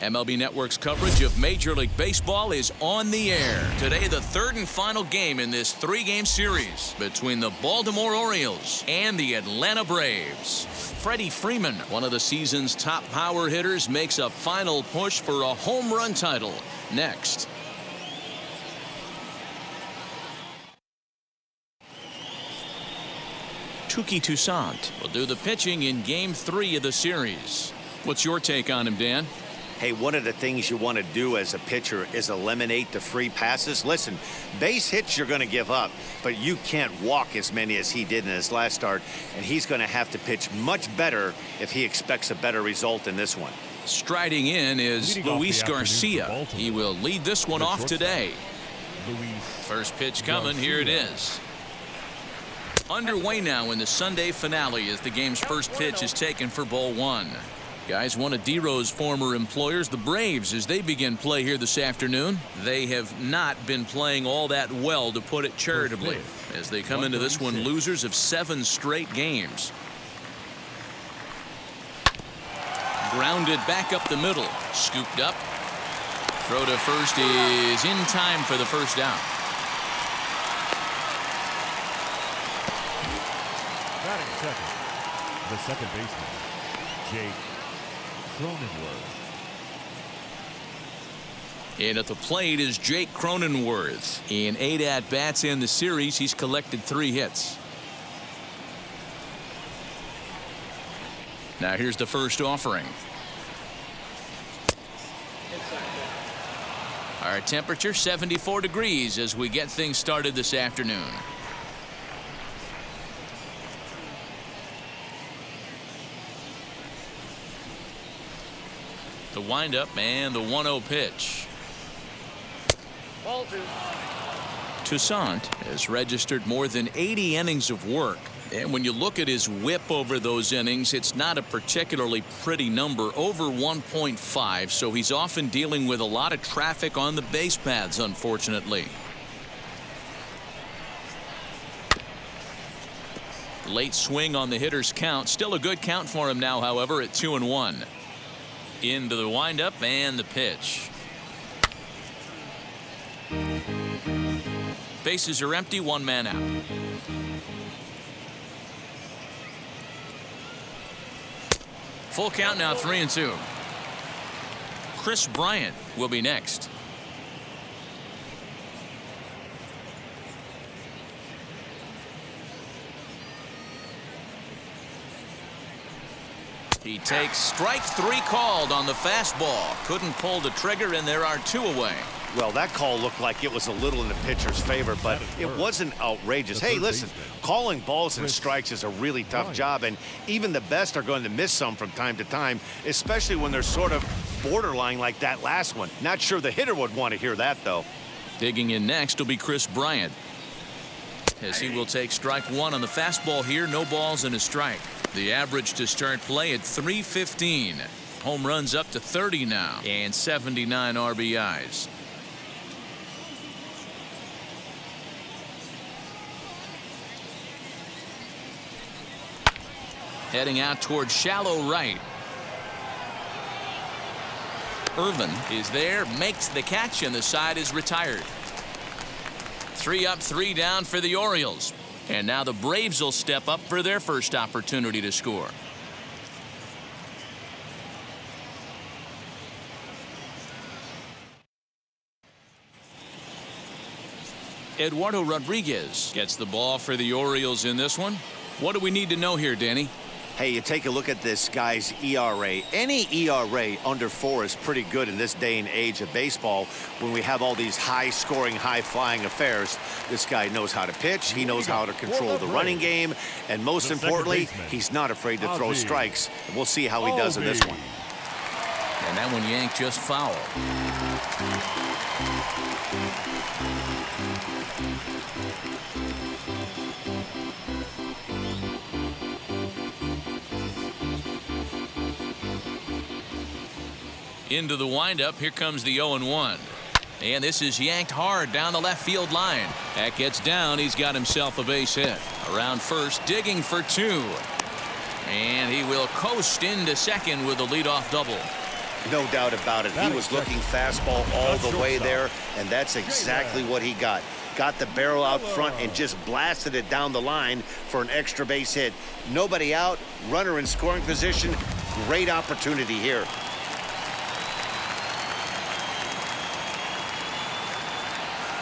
MLB Network's coverage of Major League Baseball is on the air. Today, the third and final game in this three-game series between the Baltimore Orioles and the Atlanta Braves. Freddie Freeman, one of the season's top power hitters, makes a final push for a home run title. Next. Touki Toussaint will do the pitching in Game 3 of the series. What's your take on him, Dan? Hey, one of the things you want to do as a pitcher is eliminate the free passes. Listen, base hits you're going to give up, but you can't walk as many as he did in his last start, and he's going to have to pitch much better if he expects a better result in this one. Striding in is Luis Garcia. He will lead this one off today. First pitch coming. Here it is. Underway now in the Sunday finale as the game's first pitch is taken for ball one. Guys, one of D-Row's former employers, the Braves, as they begin play here this afternoon. They have not been playing all that well, to put it charitably, as they come into this one losers of 7 straight games. Grounded back up the middle. Scooped up. Throw to first is in time for the first down. Batting second, the second baseman, Jake Cronenworth. And at the plate is Jake Cronenworth. In 8 at-bats in the series, he's collected 3 hits. Now here's the first offering. Our temperature 74 degrees as we get things started this afternoon. The windup and the 1-0 pitch. Toussaint has registered more than 80 innings of work. And when you look at his whip over those innings, it's not a particularly pretty number, over 1.5. So he's often dealing with a lot of traffic on the base paths, unfortunately. Late swing on the hitter's count. Still a good count for him now, however, at 2-1. Into the windup and the pitch. Bases are empty, 1 man out. Full count now, 3-2. Kris Bryant will be next. He takes strike 3 called on the fastball. Couldn't pull the trigger, and there are 2 away. Well, that call looked like it was a little in the pitcher's favor, but it wasn't outrageous. Hey, listen, calling balls and strikes is a really tough job, and even the best are going to miss some from time to time, especially when they're sort of borderline like that last one. Not sure the hitter would want to hear that, though. Digging in next will be Kris Bryant, as he will take strike 1 on the fastball here. No balls and a strike. The average to start play at 315. Home runs up to 30 now, and 79 RBIs. Heading out towards shallow right. Irvin is there, makes the catch, and the side is retired. 3 up, 3 down for the Orioles. And now the Braves will step up for their first opportunity to score. Eduardo Rodriguez gets the ball for the Orioles in this one. What do we need to know here, Danny? Hey, you take a look at this guy's ERA. Any ERA under 4 is pretty good in this day and age of baseball when we have all these high-scoring, high-flying affairs. This guy knows how to pitch. He knows how to control the running game. And most importantly, he's not afraid to throw strikes. We'll see how he does in this one. And that one yanked just foul. Into the windup. Here comes the 0-1. And this is yanked hard down the left field line. That gets down. He's got himself a base hit. Around first, digging for 2. And he will coast into second with a leadoff double. No doubt about it. He was looking fastball all the way there, and that's exactly what he got. Got the barrel out front and just blasted it down the line for an extra base hit. Nobody out, runner in scoring position. Great opportunity here.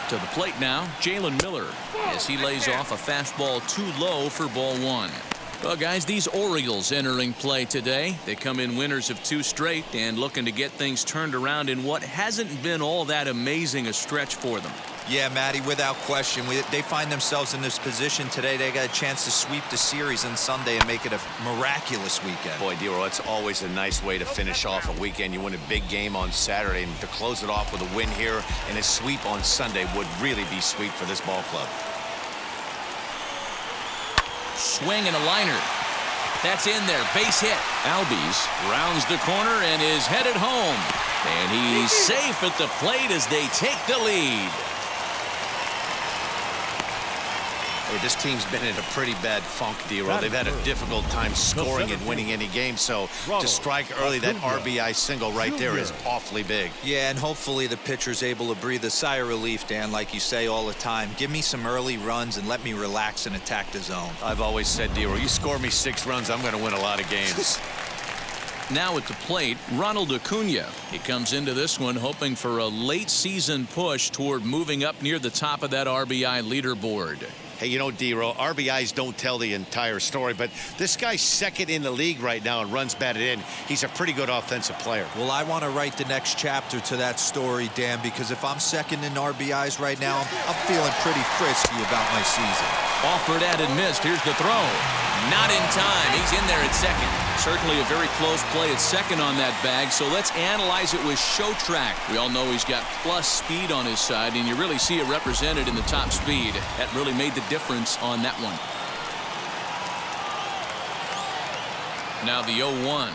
To the plate now, Jalen Miller, as he lays off a fastball too low for ball one. Well, guys, these Orioles entering play today. They come in winners of 2 straight and looking to get things turned around in what hasn't been all that amazing a stretch for them. Yeah, Matty, without question. They find themselves in this position today. They got a chance to sweep the series on Sunday and make it a miraculous weekend. Boy, Dero, it's always a nice way to finish off a weekend. You win a big game on Saturday, and to close it off with a win here and a sweep on Sunday would really be sweet for this ball club. Swing and a liner. That's in there. Base hit. Albies rounds the corner and is headed home. And he's safe at the plate as they take the lead. Hey, this team's been in a pretty bad funk, Dero. They've had a difficult time scoring and winning any game, so to strike early, that RBI single right there is awfully big. Yeah, and hopefully the pitcher's able to breathe a sigh of relief, Dan, like you say all the time. Give me some early runs and let me relax and attack the zone. I've always said, Dero, you score me 6 runs, I'm going to win a lot of games. Now at the plate, Ronald Acuna. He comes into this one hoping for a late season push toward moving up near the top of that RBI leaderboard. Hey, you know, Dero, RBIs don't tell the entire story, but this guy's second in the league right now in runs batted in. He's a pretty good offensive player. Well, I want to write the next chapter to that story, Dan, because if I'm second in RBIs right now, I'm feeling pretty frisky about my season. Offered at and missed. Here's the throw. Not in time. He's in there at second. Certainly a very close play at second on that bag, so let's analyze it with show track. We all know he's got plus speed on his side, and you really see it represented in the top speed. That really made the difference on that one. Now the 0-1.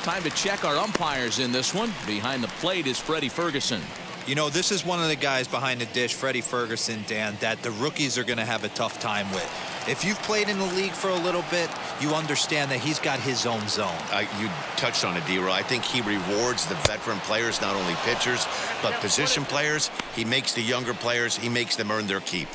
Time to check our umpires in this one. Behind the plate is Freddie Ferguson. You know, this is one of the guys behind the dish, Freddie Ferguson, Dan, that the rookies are going to have a tough time with. If you've played in the league for a little bit, you understand that he's got his own zone. You touched on it, Dero. I think he rewards the veteran players, not only pitchers, but position players. He makes the younger players, he makes them earn their keep.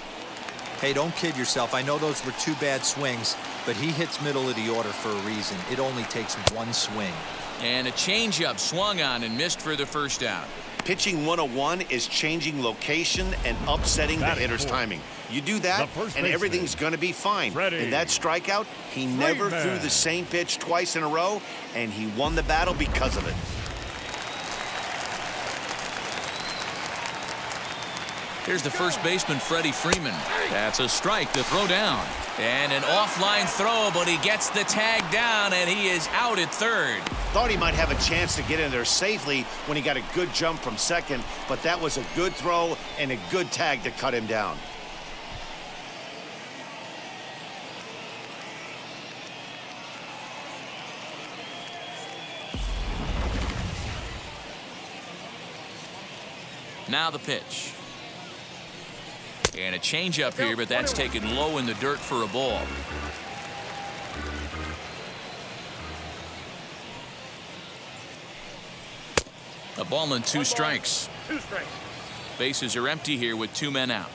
Hey, don't kid yourself. I know those were 2 bad swings, but he hits middle of the order for a reason. It only takes 1 swing. And a changeup swung on and missed for the first out. Pitching 101 is changing location and upsetting the hitter's timing. You do that, and everything's going to be fine. In that strikeout, he never threw the same pitch twice in a row, and he won the battle because of it. Here's the first baseman, Freddie Freeman. That's a strike to throw down. And an offline throw, but he gets the tag down, and he is out at third. Thought he might have a chance to get in there safely when he got a good jump from second, but that was a good throw and a good tag to cut him down. Now the pitch. And a changeup here, but that's taken low in the dirt for a ball. A ball and 2 strikes. Bases are empty here with 2 men out.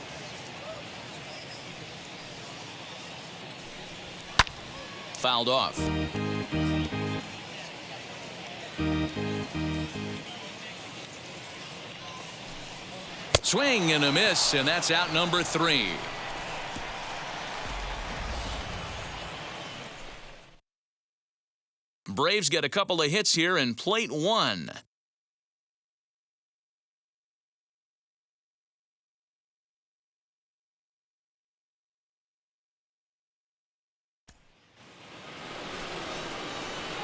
Fouled off. Swing and a miss, and that's out number 3. Braves get a couple of hits here in plate 1.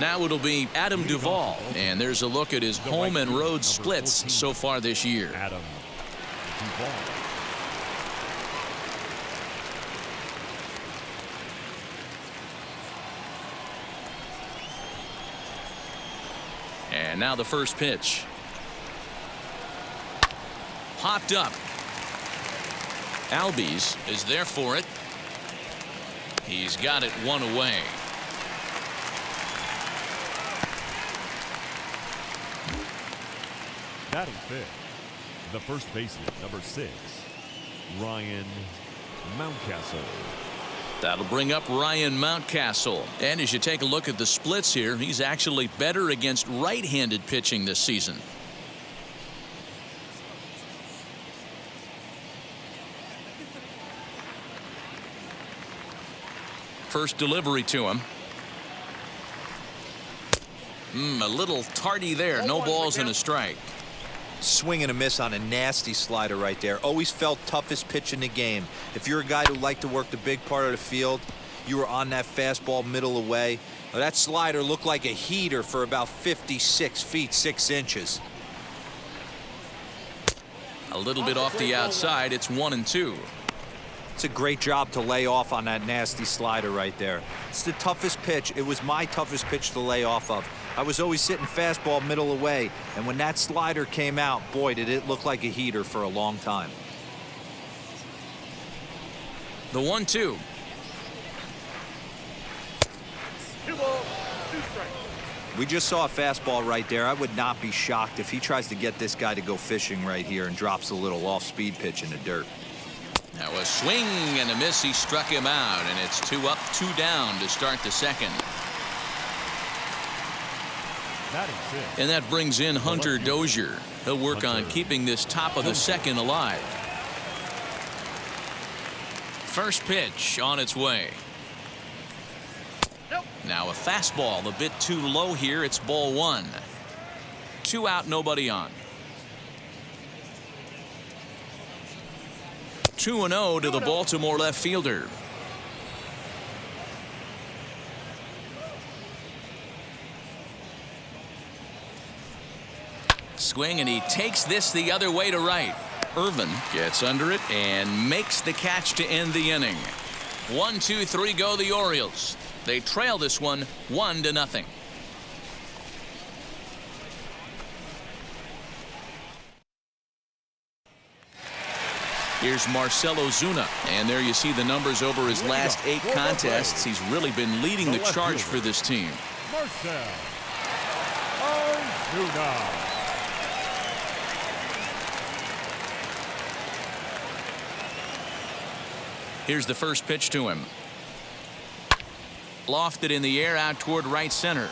Now it'll be Adam Duvall, and there's a look at his home and road splits so far this year. Adam Duvall. And now the first pitch. Popped up. Albies is there for it. He's got it 1 away. Batting fifth, the first baseman, number 6, Ryan Mountcastle. That'll bring up Ryan Mountcastle. And as you take a look at the splits here, he's actually better against right-handed pitching this season. First delivery to him. A little tardy there. No balls and a strike. Swing and a miss on a nasty slider right there. Always felt toughest pitch in the game. If you're a guy who liked to work the big part of the field, you were on that fastball middle away. Now, that slider looked like a heater for about 56 feet 6 inches. A little bit off the outside. It's 1-2. It's a great job to lay off on that nasty slider right there. It's the toughest pitch. It was my toughest pitch to lay off of. I was always sitting fastball middle away, and when that slider came out, boy, did it look like a heater for a long time. The 1-2. We just saw a fastball right there. I would not be shocked if he tries to get this guy to go fishing right here and drops a little off-speed pitch in the dirt. Now a swing and a miss. He struck him out, and it's 2 up, 2 down to start the second. And that brings in Hunter Dozier. He'll work on keeping this top of the second alive. First pitch on its way. Now a fastball a bit too low here. It's ball 1. 2 out, nobody on. 2-0 to the Baltimore left fielder. Swing, and he takes this the other way to right. Irvin gets under it and makes the catch to end the inning. 1, 2, 3 go the Orioles. They trail this one 1-0. Here's Marcell Ozuna, and there you see the numbers over his last 8 contests. He's really been leading the charge for this team. Marcell Ozuna. Here's the first pitch to him. Lofted in the air out toward right center.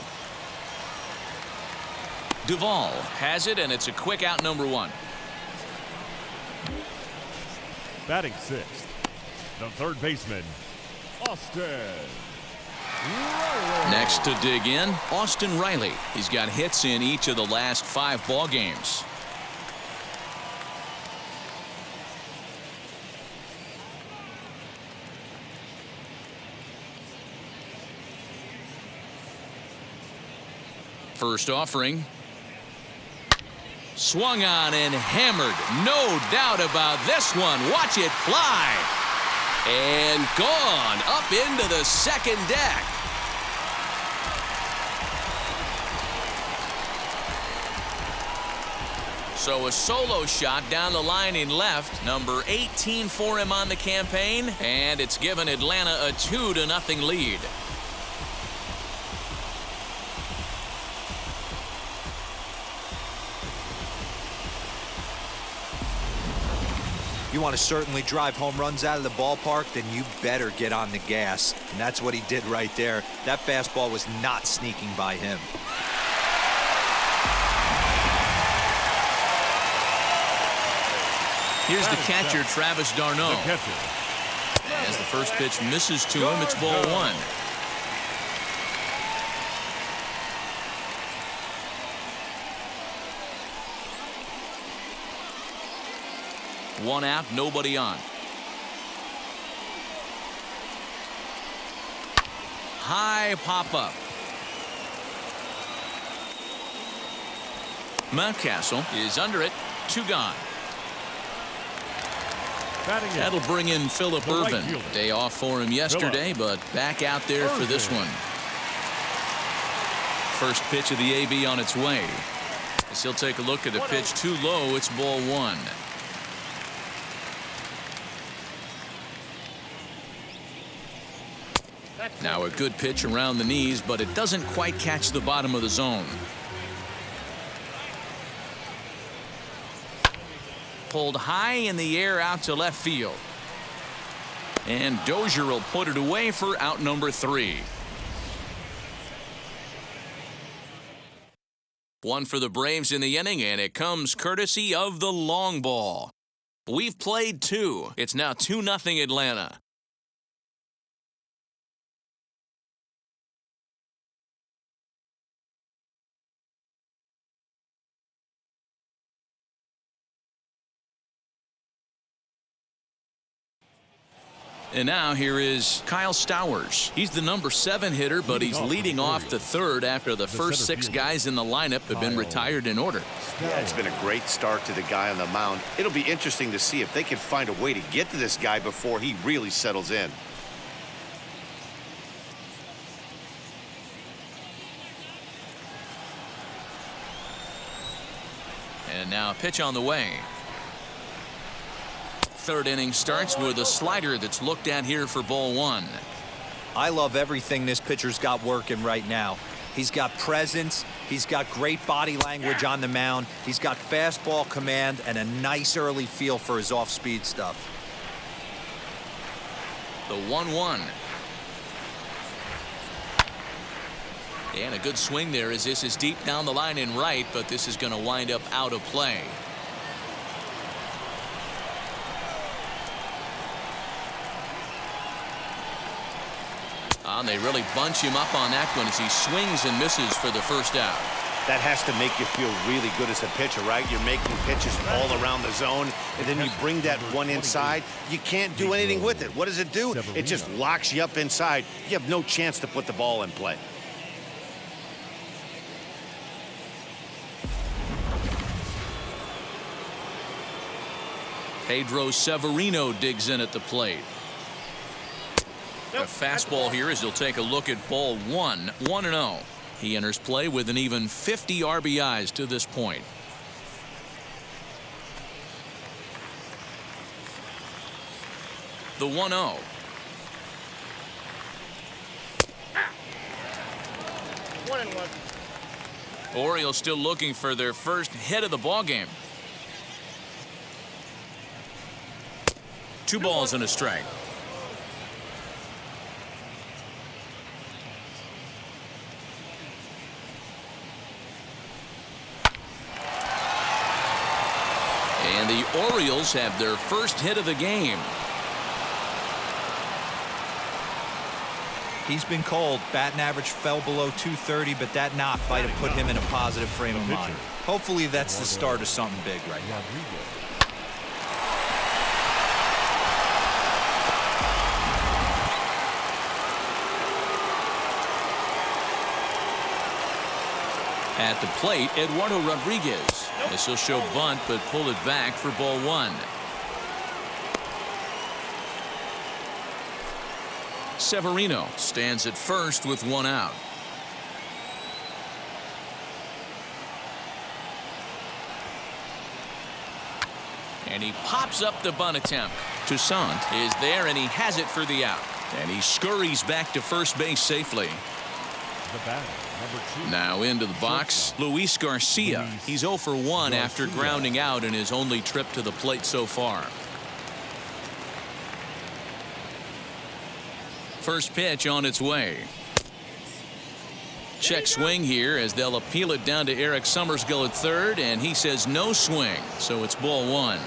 Duvall has it, and it's a quick out, number 1. Batting sixth, the third baseman, Austin Riley. Next to dig in, Austin Riley. He's got hits in each of the last 5 ball games. First offering. Swung on and hammered. No doubt about this one. Watch it fly. And gone up into the second deck. So a solo shot down the line in left. Number 18 for him on the campaign. And it's given Atlanta a 2-0 lead. You want to certainly drive home runs out of the ballpark, then you better get on the gas. And that's what he did right there. That fastball was not sneaking by him. Here's the catcher, Travis d'Arnaud. As the first pitch misses to him, it's ball 1. One out, nobody on. High pop-up. Mountcastle is under it. 2 gone. That'll bring in Phillip Irvin. Day off for him yesterday, but back out there for this one. First pitch of the AB on its way. As he'll take a look at a pitch too low, it's ball 1. Now a good pitch around the knees, but it doesn't quite catch the bottom of the zone. pulled high in the air out to left field. And Dozier will put it away for out number 3. One for the Braves in the inning, and it comes courtesy of the long ball. We've played 2. It's now 2-0 Atlanta. And now here is Kyle Stowers. He's the number 7 hitter, but he's leading off the 3rd after the first 6 guys in the lineup have been retired in order. Yeah, it's been a great start to the guy on the mound. It'll be interesting to see if they can find a way to get to this guy before he really settles in. And now a pitch on the way. 3rd inning starts with a slider that's looked at here for ball 1. I love everything this pitcher's got working right now. He's got presence. He's got great body language on the mound. He's got fastball command and a nice early feel for his off-speed stuff. The 1-1. And a good swing there as this is deep down the line in right, but this is going to wind up out of play. And they really bunch him up on that one as he swings and misses for the first out. That has to make you feel really good as a pitcher, right? You're making pitches all around the zone, and then you bring that one inside. You can't do anything with it. What does it do? It just locks you up inside. You have no chance to put the ball in play. Pedro Severino digs in at the plate. A fastball here as he'll take a look at ball 1, 1-0. He enters play with an even 50 RBIs to this point. The 1-0. Orioles still looking for their first hit of the ball game. 2 balls and a strike. And the Orioles have their first hit of the game. He's been cold. Batting average fell below 230, but that knock might have put him in a positive frame of mind. Hopefully that's the start of something big right now. At the plate, Eduardo Rodriguez. This will show bunt, but pull it back for ball 1. Severino stands at first with 1 out. And he pops up the bunt attempt. Toussaint is there, and he has it for the out. And he scurries back to first base safely. The batter, number 2. Now into the box, Luis Garcia. He's 0 for 1 after grounding out in his only trip to the plate so far. First pitch on its way. Check swing here as they'll appeal it down to Eric Summersgill at third, and he says no swing, so it's ball 1.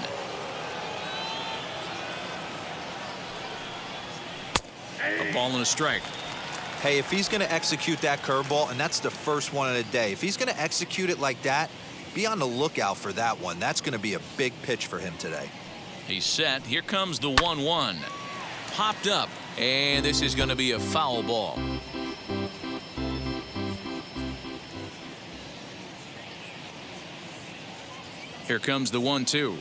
A ball and a strike. Hey, if he's going to execute that curveball, and that's the first one of the day, if he's going to execute it like that, be on the lookout for that one. That's going to be a big pitch for him today. He's set. Here comes the 1-1. Popped up, and this is going to be a foul ball. Here comes the 1-2.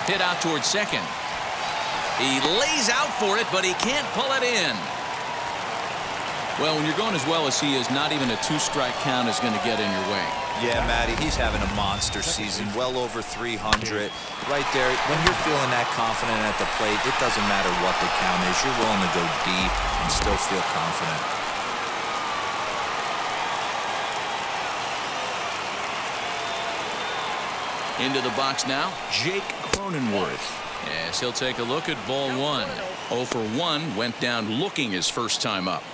Hit out towards second. He lays out for it, but he can't pull it in. Well, when you're going as well as he is, not even a 2-strike count is going to get in your way. Yeah, Matty, he's having a monster season, well over 300. Right there, when you're feeling that confident at the plate, it doesn't matter what the count is. You're willing to go deep and still feel confident. Into the box now, Jake Cronenworth. Yes, he'll take a look at ball one. 0 for 1, went down looking his first time up.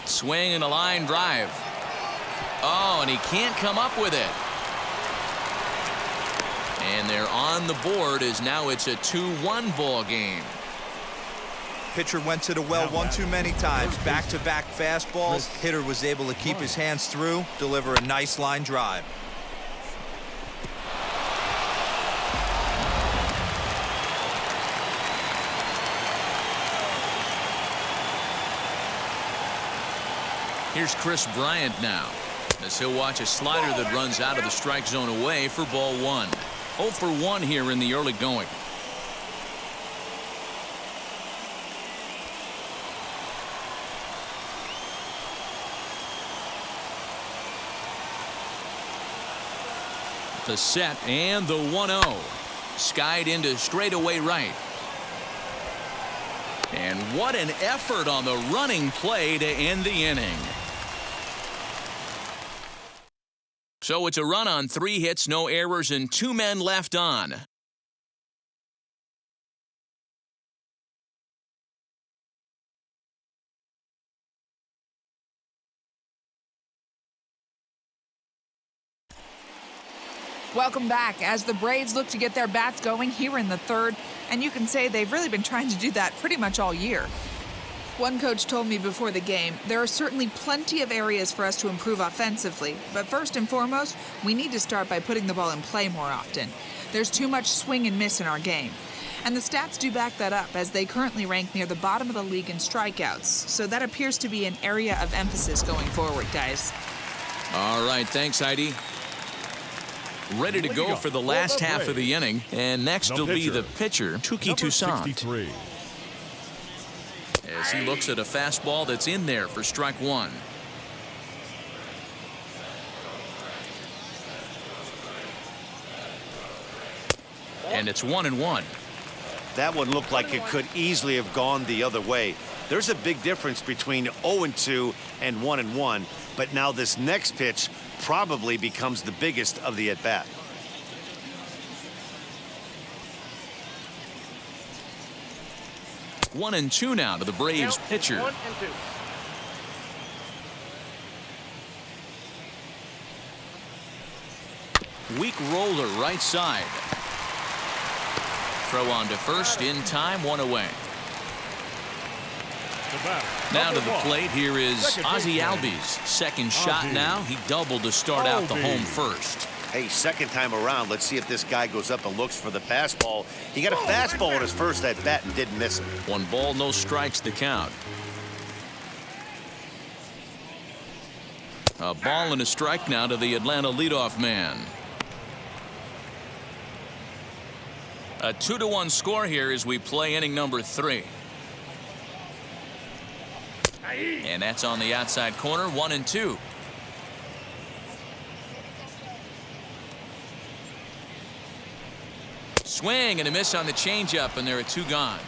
Swing and a line drive. Oh, and he can't come up with it. And they're on the board as now it's a 2-1 ball game. Pitcher went to the well one too many times. Back-to-back fastballs. Hitter was able to keep his hands through, deliver a nice line drive. Here's Chris Bryant now, as he'll watch a slider that runs out of the strike zone away for ball one. 0 for 1 here in the early going. The set and the 1-0. Skied into straightaway right. And what an effort on the running play to end the inning. So it's a run on 3 hits, no errors, and 2 men left on. Welcome back as the Braves look to get their bats going here in the third, and you can say they've really been trying to do that pretty much all year. One coach told me before the game, there are certainly plenty of areas for us to improve offensively, but first and foremost, we need to start by putting the ball in play more often. There's too much swing and miss in our game. And the stats do back that up, as they currently rank near the bottom of the league in strikeouts, so that appears to be an area of emphasis going forward, guys. All right, thanks, Heidi. Ready to go for the last half of the inning, and next will be the pitcher, Touki Toussaint. As he looks at a fastball that's in there for strike one. And it's 1-1. That one looked like it could easily have gone the other way. There's a big difference between 0-2 and 1-1, but now this next pitch probably becomes the biggest of the at-bat. One and two now to the Braves pitcher. 1-2. Weak roller right side. Throw on to first in time, 1 away. Now to the plate, here is Ozzie Albies. Second shot now. He doubled to start out the home first. Hey, second time around, let's see if this guy goes up and looks for the fastball. He got a fastball in his first at bat and didn't miss it. 1 ball, no strikes the count. A ball and a strike now to the Atlanta leadoff man. A 2-1 score here as we play inning number 3. And that's on the outside corner, 1-2. Swing and a miss on the changeup, and there are 2 gone.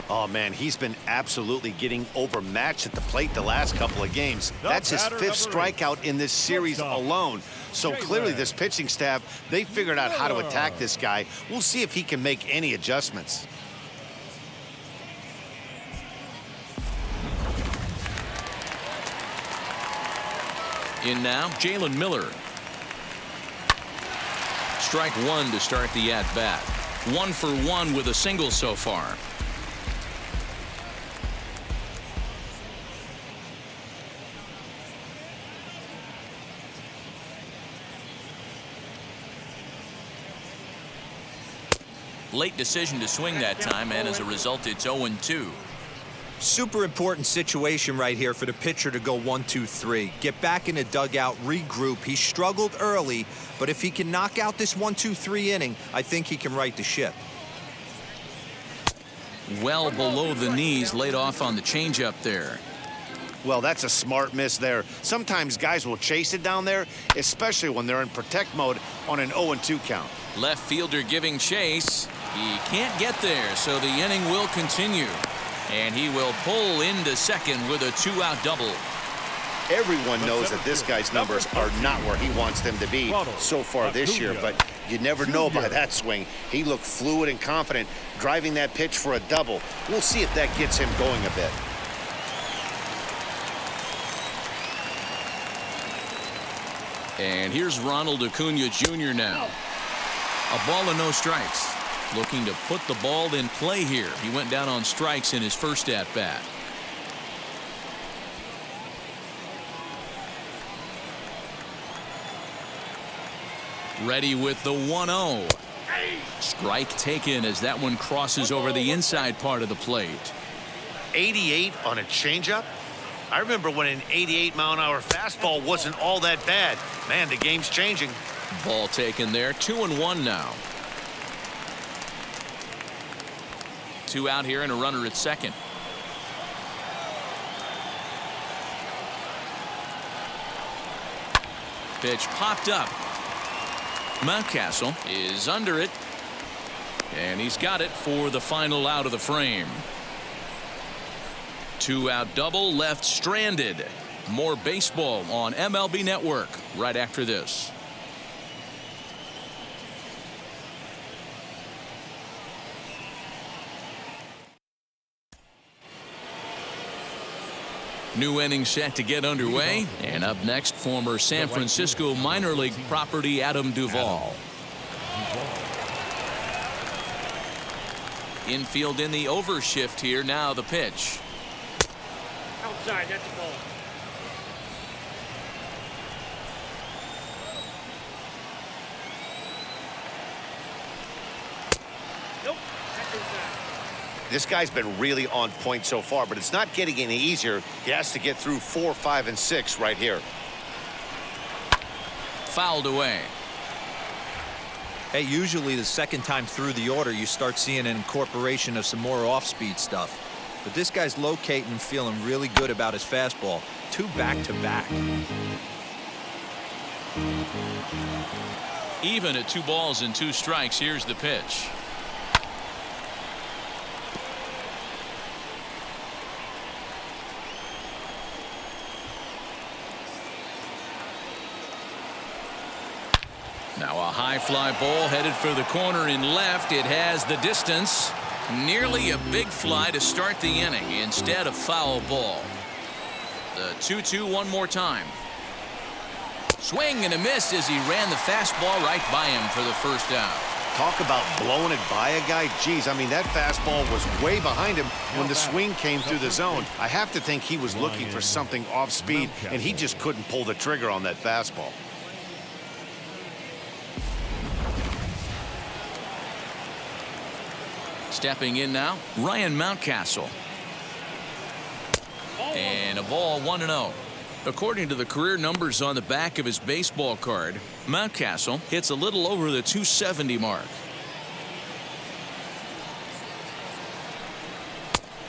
Oh, man, he's been absolutely getting overmatched at the plate the last couple of games. That's his 5th strikeout in this series alone. So clearly this pitching staff, they figured out how to attack this guy. We'll see if he can make any adjustments. In now, Jalen Miller. Strike 1 to start the at-bat. 1 for 1 with a single so far. Late decision to swing that time, and as a result, it's 0-2. Super important situation right here for the pitcher to go 1-2-3. Get back in the dugout, regroup. He struggled early, but if he can knock out this 1-2-3 inning, I think he can right the ship. Well below the knees, laid off on the changeup there. Well, that's a smart miss there. Sometimes guys will chase it down there, especially when they're in protect mode on an 0-2 count. Left fielder giving chase. He can't get there, so the inning will continue. And he will pull into second with a 2-out double. Everyone knows that this guy's numbers are not where he wants them to be so far this year, but you never know by that swing. He looked fluid and confident, driving that pitch for a double. We'll see if that gets him going a bit. And here's Ronald Acuna Jr. now. A ball and no strikes. Looking to put the ball in play here. He went down on strikes in his first at-bat. Ready with the 1-0. Strike taken as that one crosses over the inside part of the plate. 88 on a changeup? I remember when an 88-mile-an-hour fastball wasn't all that bad. Man, the game's changing. Ball taken there. 2-1 now. 2 out here and a runner at second. Pitch popped up. Mountcastle is under it. And he's got it for the final out of the frame. 2-out double left stranded. More baseball on MLB Network right after this. New inning set to get underway. And up next, former San Francisco minor league property Adam Duvall. Infield in the overshift here. Now the pitch. Outside, that's a ball. Nope, that's inside. This guy's been really on point so far, but it's not getting any easier. He has to get through 4, 5, and 6 right here. Fouled away. Hey, usually the second time through the order, you start seeing an incorporation of some more off-speed stuff. But this guy's locating and feeling really good about his fastball. 2 back-to-back. Even at 2 balls and 2 strikes. Here's the pitch. Now a high fly ball headed for the corner in left. It has the distance. Nearly a big fly to start the inning instead of foul ball. The 2-2 one more time. Swing and a miss as he ran the fastball right by him for the first out. Talk about blowing it by a guy. Geez, I mean, that fastball was way behind him when the swing came through the zone. I have to think he was looking for something off speed, and he just couldn't pull the trigger on that fastball. Stepping in now, Ryan Mountcastle. And a ball 1-0. According to the career numbers on the back of his baseball card, Mountcastle hits a little over the 270 mark.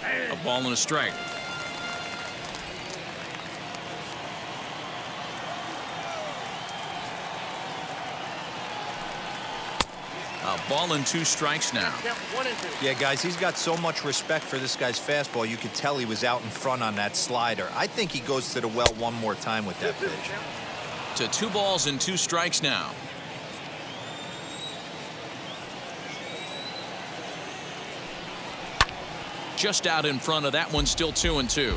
A ball and a strike. A ball and 2 strikes now. Yeah, guys, he's got so much respect for this guy's fastball. You could tell he was out in front on that slider. I think he goes to the well one more time with that pitch. To 2 balls and 2 strikes now. Just out in front of that one, still 2-2.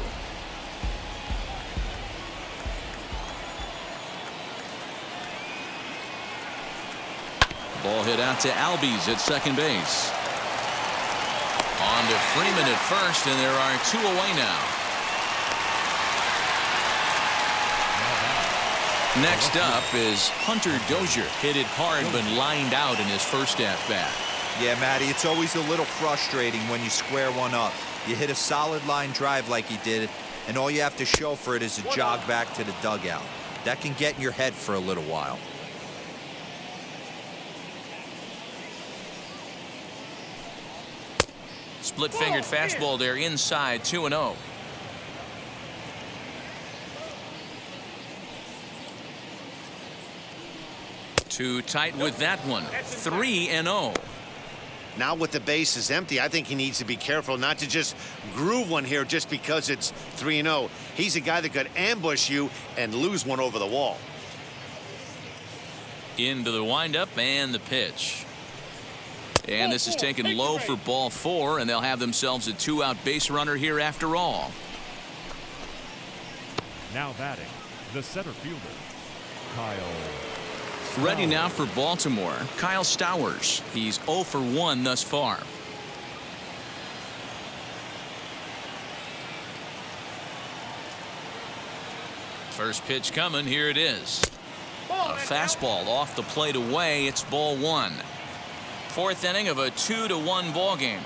Ball hit out to Albies at second base. On to Freeman at first, and there are 2 away now. Next up is Hunter Dozier. Hit it hard but lined out in his first at-bat. Yeah, Matty, it's always a little frustrating when you square one up. You hit a solid line drive like he did, and all you have to show for it is a jog back to the dugout. That can get in your head for a little while. Split-fingered fastball there inside, 2-0. Too tight with that one. 3-0. Now with the base is empty, I think he needs to be careful not to just groove one here just because it's 3-0. He's a guy that could ambush you and lose one over the wall. Into the windup and the pitch. And this is taken low for ball 4, and they'll have themselves a 2-out base runner here after all. Now batting, the center fielder, Kyle. Ready now for Baltimore, Kyle Stowers. He's 0 for 1 thus far. First pitch coming, here it is. A fastball off the plate away. It's ball 1. Fourth inning of a 2-1 ball game.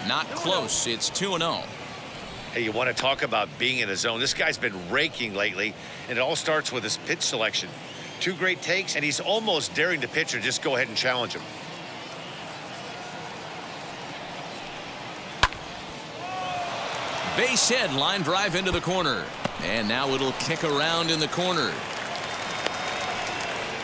Not close. It's 2-0. Hey, you want to talk about being in the zone? This guy's been raking lately, and it all starts with his pitch selection. 2 great takes, and he's almost daring the pitcher just go ahead and challenge him. Base hit, line drive into the corner. And now it'll kick around in the corner.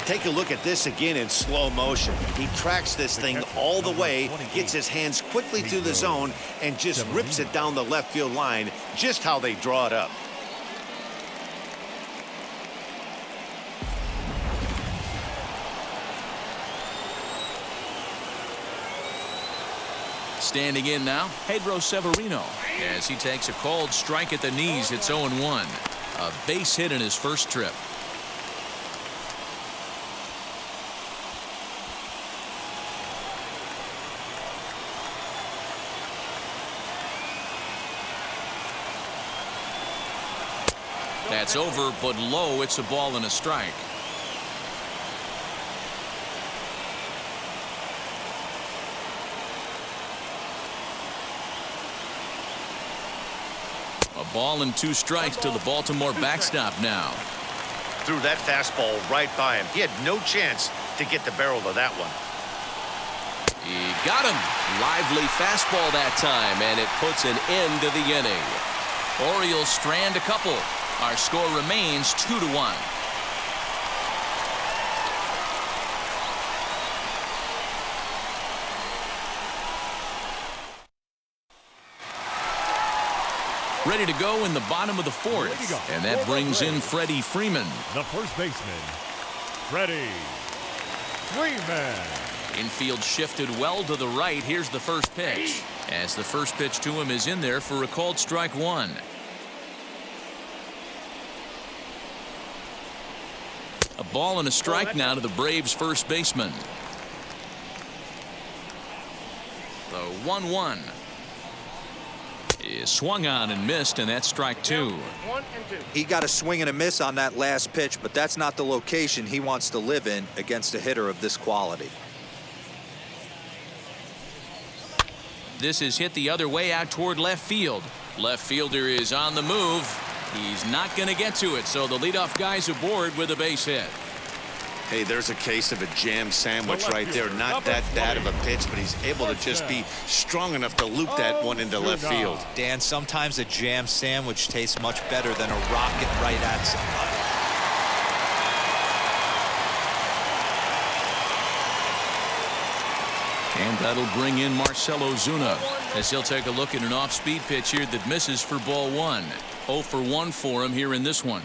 Take a look at this again in slow motion. He tracks this thing all the way, gets his hands quickly through the zone, and just rips it down the left field line, just how they draw it up. Standing in now, Pedro Severino. As he takes a called strike at the knees, it's 0-1. A base hit in his first trip. That's over, but low. It's a ball and a strike. A ball and 2 strikes to the Baltimore backstop now. Threw that fastball right by him. He had no chance to get the barrel of that one. He got him. Lively fastball that time, and it puts an end to the inning. Orioles strand a couple. Our score remains 2-1. Ready to go in the bottom of the 4th. And that brings in Freddie Freeman. The first baseman, Freddie Freeman. Infield shifted well to the right. Here's the first pitch. As the first pitch to him is in there for a called strike 1. A ball and a strike now to the Braves first baseman. The 1-1 is swung on and missed, and that's strike 2. 1 and 2. He got a swing and a miss on that last pitch, but that's not the location he wants to live in against a hitter of this quality. This is hit the other way out toward left field. Left fielder is on the move. He's not going to get to it, so the leadoff guy's aboard with a base hit. Hey, there's a case of a jam sandwich right there. Not that bad of a pitch, but he's able to just be strong enough to loop that one into left field. Dan, sometimes a jam sandwich tastes much better than a rocket right at somebody. And that'll bring in Marcell Ozuna as he'll take a look at an off-speed pitch here that misses for ball 1. 0 for 1 for him here in this one.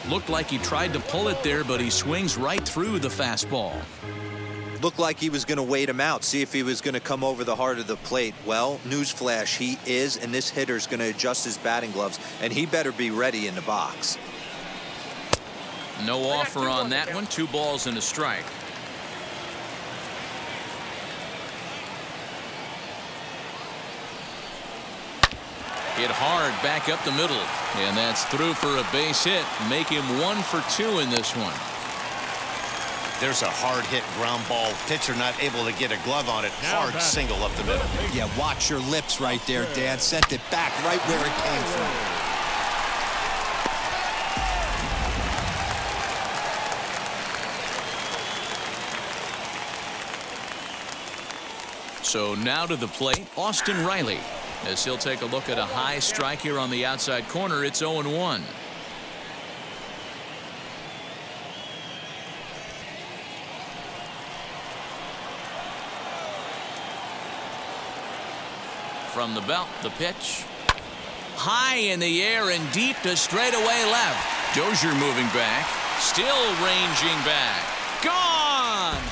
Looked like he tried to pull it there, but he swings right through the fastball. Looked like he was going to wait him out, see if he was going to come over the heart of the plate. Well, newsflash, he is, and this hitter's going to adjust his batting gloves, and he better be ready in the box. No offer on that one. 2 balls and a strike. Hit hard back up the middle, and that's through for a base hit. Make him 1 for 2 in this one. There's a hard hit ground ball. Pitcher not able to get a glove on it. Hard single up the middle. Yeah, watch your lips right there, Dan. Sent it back right where it came from. So now to the plate, Austin Riley, as he'll take a look at a high strike here on the outside corner. It's 0-1. From the belt, the pitch. High in the air and deep to straightaway left. Dozier moving back. Still ranging back. Gone!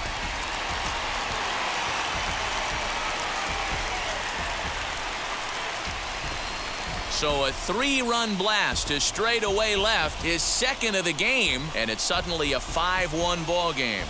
So a 3-run blast to straightaway left, his second of the game, and it's suddenly a 5-1 ball game.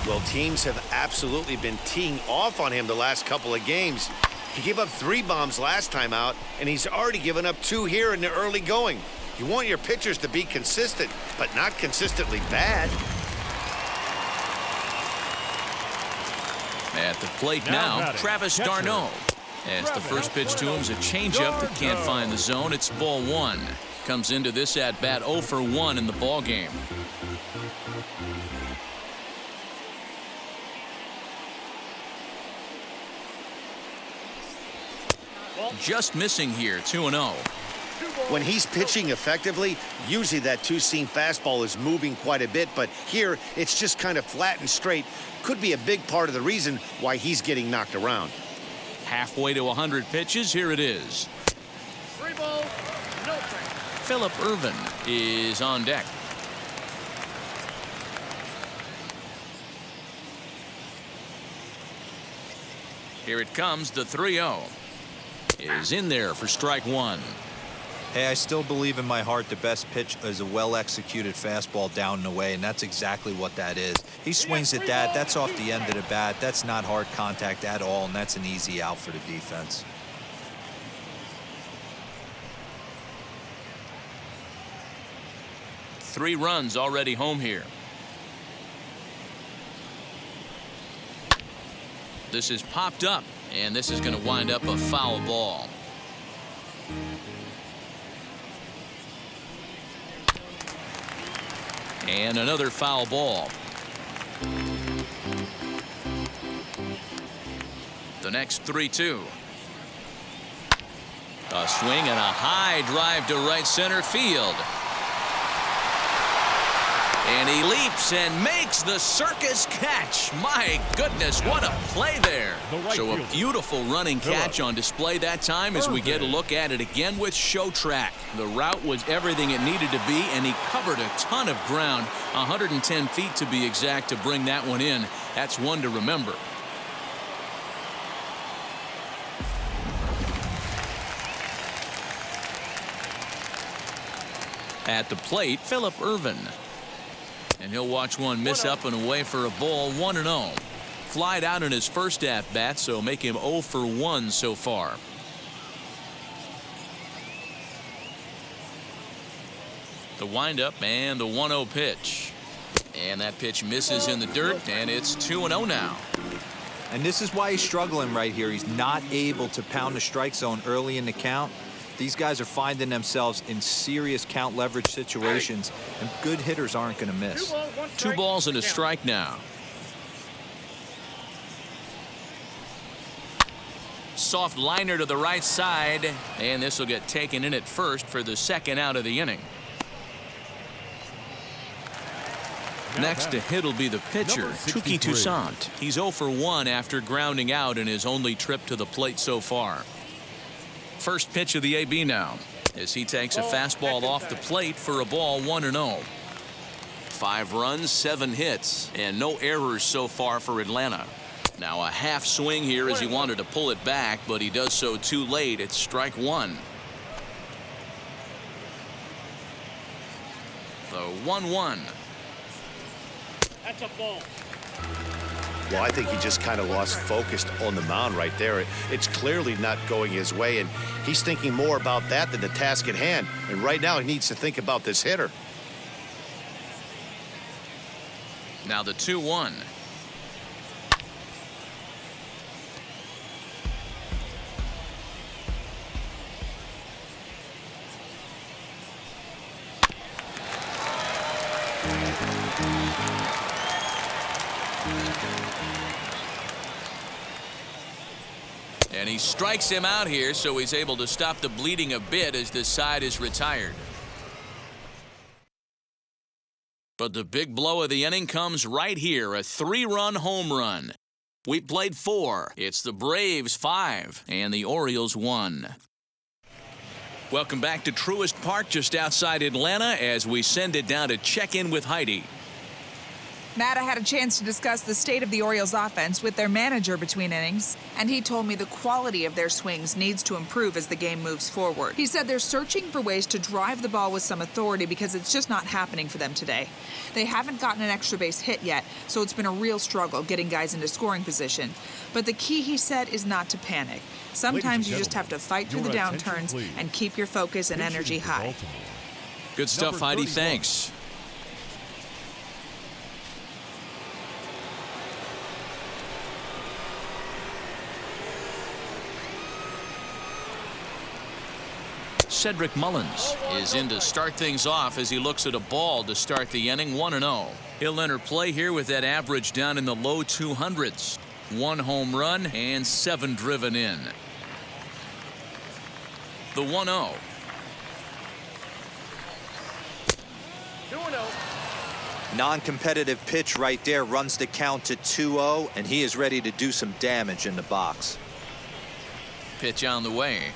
Well, teams have absolutely been teeing off on him the last couple of games. He gave up 3 bombs last time out, and he's already given up 2 here in the early going. You want your pitchers to be consistent, but not consistently bad. At the plate now, Travis d'Arnaud. As the first pitch to him is a changeup that can't find the zone. It's ball 1. Comes into this at bat 0 for 1 in the ball game. Just missing here, 2-0. When he's pitching effectively, usually that two-seam fastball is moving quite a bit, but here it's just kind of flat and straight. Could be a big part of the reason why he's getting knocked around. Halfway to 100 pitches, here it is. 3 balls, no strike. Phillip Ervin is on deck. Here it comes, the 3-0. Is in there for strike 1. Hey, I still believe in my heart the best pitch is a well-executed fastball down and away, and that's exactly what that is. He swings at that. That's off the end of the bat. That's not hard contact at all, and that's an easy out for the defense. Three runs already home here. This is popped up, and this is going to wind up a foul ball. And another foul ball. The next 3-2. A swing and a high drive to right center field. And he leaps and makes the circus catch. My goodness, what a play there. So a beautiful running catch on display that time as we get a look at it again with Show Track. The route was everything it needed to be, and he covered a ton of ground, 110 feet to be exact, to bring that one in. That's one to remember. At the plate, Phillip Ervin. And he'll watch one miss up and away for a ball. 1-0. Flied out in his first at-bat, so make him 0 for 1 so far. The windup and the 1-0 pitch. And that pitch misses in the dirt, and it's 2-0 now. And this is why he's struggling right here. He's not able to pound the strike zone early in the count. These guys are finding themselves in serious count leverage situations, and good hitters aren't going to miss. 2 balls and a strike now. Soft liner to the right side, and this will get taken in at first for the second out of the inning. Next to hit will be the pitcher, Touki Toussaint. He's 0 for 1 after grounding out in his only trip to the plate so far. First pitch of the AB now, as he takes a fastball off the plate for a ball. 1-0. 5 runs, 7 hits, and no errors so far for Atlanta. Now a half swing here as he wanted to pull it back, but he does so too late. It's strike 1. The 1-1. That's a ball. Well, I think he just kind of lost focus on the mound right there. It's clearly not going his way, and he's thinking more about that than the task at hand. And right now, he needs to think about this hitter. Now the 2-1. And he strikes him out here, so he's able to stop the bleeding a bit as this side is retired. But the big blow of the inning comes right here, a 3-run home run. We played 4. It's the Braves 5 and the Orioles 1. Welcome back to Truist Park just outside Atlanta as we send it down to check in with Heidi. Matt, I had a chance to discuss the state of the Orioles offense with their manager between innings, and he told me the quality of their swings needs to improve as the game moves forward. He said they're searching for ways to drive the ball with some authority because it's just not happening for them today. They haven't gotten an extra base hit yet, so it's been a real struggle getting guys into scoring position. But the key, he said, is not to panic. Sometimes you just have to fight through the downturns and keep your focus and energy high. Good stuff, Heidi. Thanks. Cedric Mullins is in to start things off as he looks at a ball to start the inning. 1-0. He'll enter play here with that average down in the low 200s. 1 home run and 7 driven in. The 1-0. 2-0. Non-competitive pitch right there, runs the count to 2-0, and he is ready to do some damage in the box. Pitch on the way.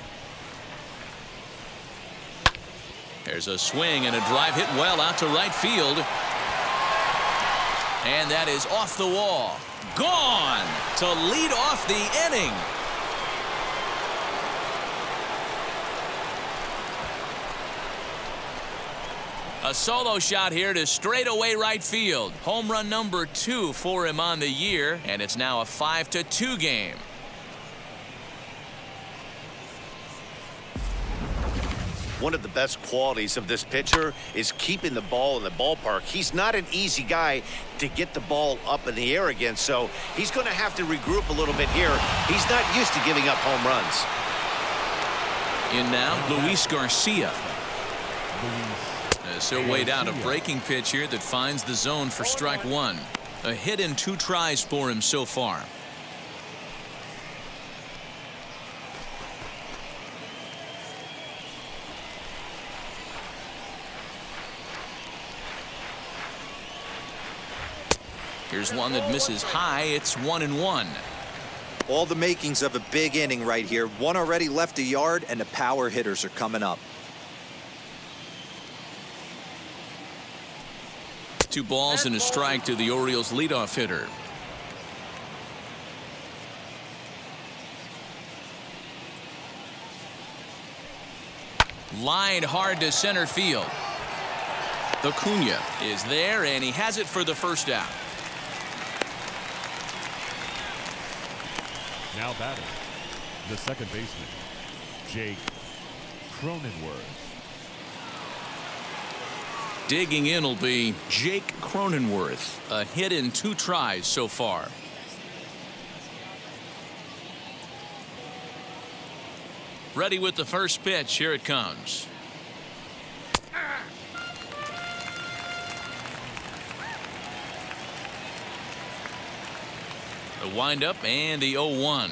There's a swing and a drive hit well out to right field. And that is off the wall. Gone to lead off the inning. A solo shot here to straightaway right field. Home run number 2 for him on the year, and it's now a 5-2 game. One of the best qualities of this pitcher is keeping the ball in the ballpark. He's not an easy guy to get the ball up in the air again, so he's going to have to regroup a little bit here. He's not used to giving up home runs. In now, Luis Garcia. As he'll wait out a breaking pitch here that finds the zone for strike 1. A hit in 2 tries for him so far. Here's one that misses high. It's 1-1. All the makings of a big inning right here. One already left the yard, and the power hitters are coming up. 2 balls and a strike to the Orioles leadoff hitter. Lined hard to center field. Acuna is there, and he has it for the first out. Now batting, the second baseman, Jake Cronenworth. Digging in will be Jake Cronenworth. A hit in 2 tries so far. Ready with the first pitch. Here it comes. The windup and the 0-1.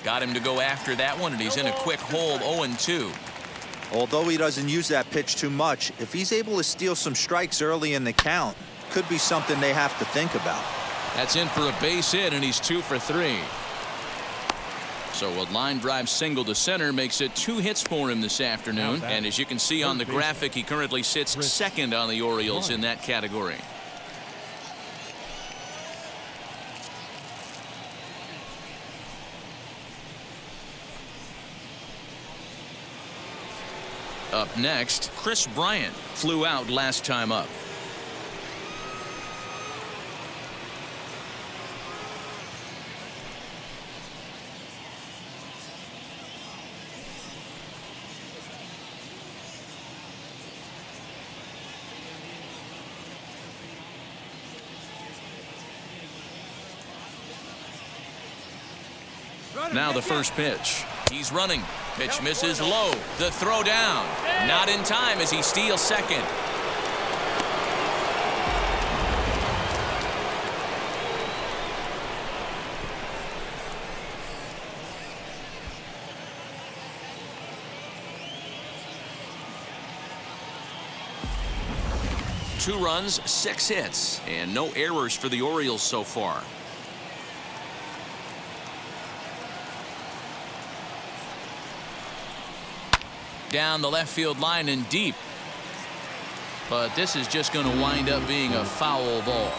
Got him to go after that one, and he's in a quick hold. 0-2. Although he doesn't use that pitch too much, if he's able to steal some strikes early in the count, could be something they have to think about. That's in for a base hit, and he's 2 for 3. So a line drive single to center makes it 2 hits for him this afternoon. And as you can see on the graphic, he currently sits second on the Orioles in that category. Up next, Chris Bryant flew out last time up. Now the first pitch. He's running. Pitch misses low. The throw down. Not in time as he steals second. 2 runs, 6 hits, and no errors for the Orioles so far. Down the left field line and deep. But this is just going to wind up being a foul ball.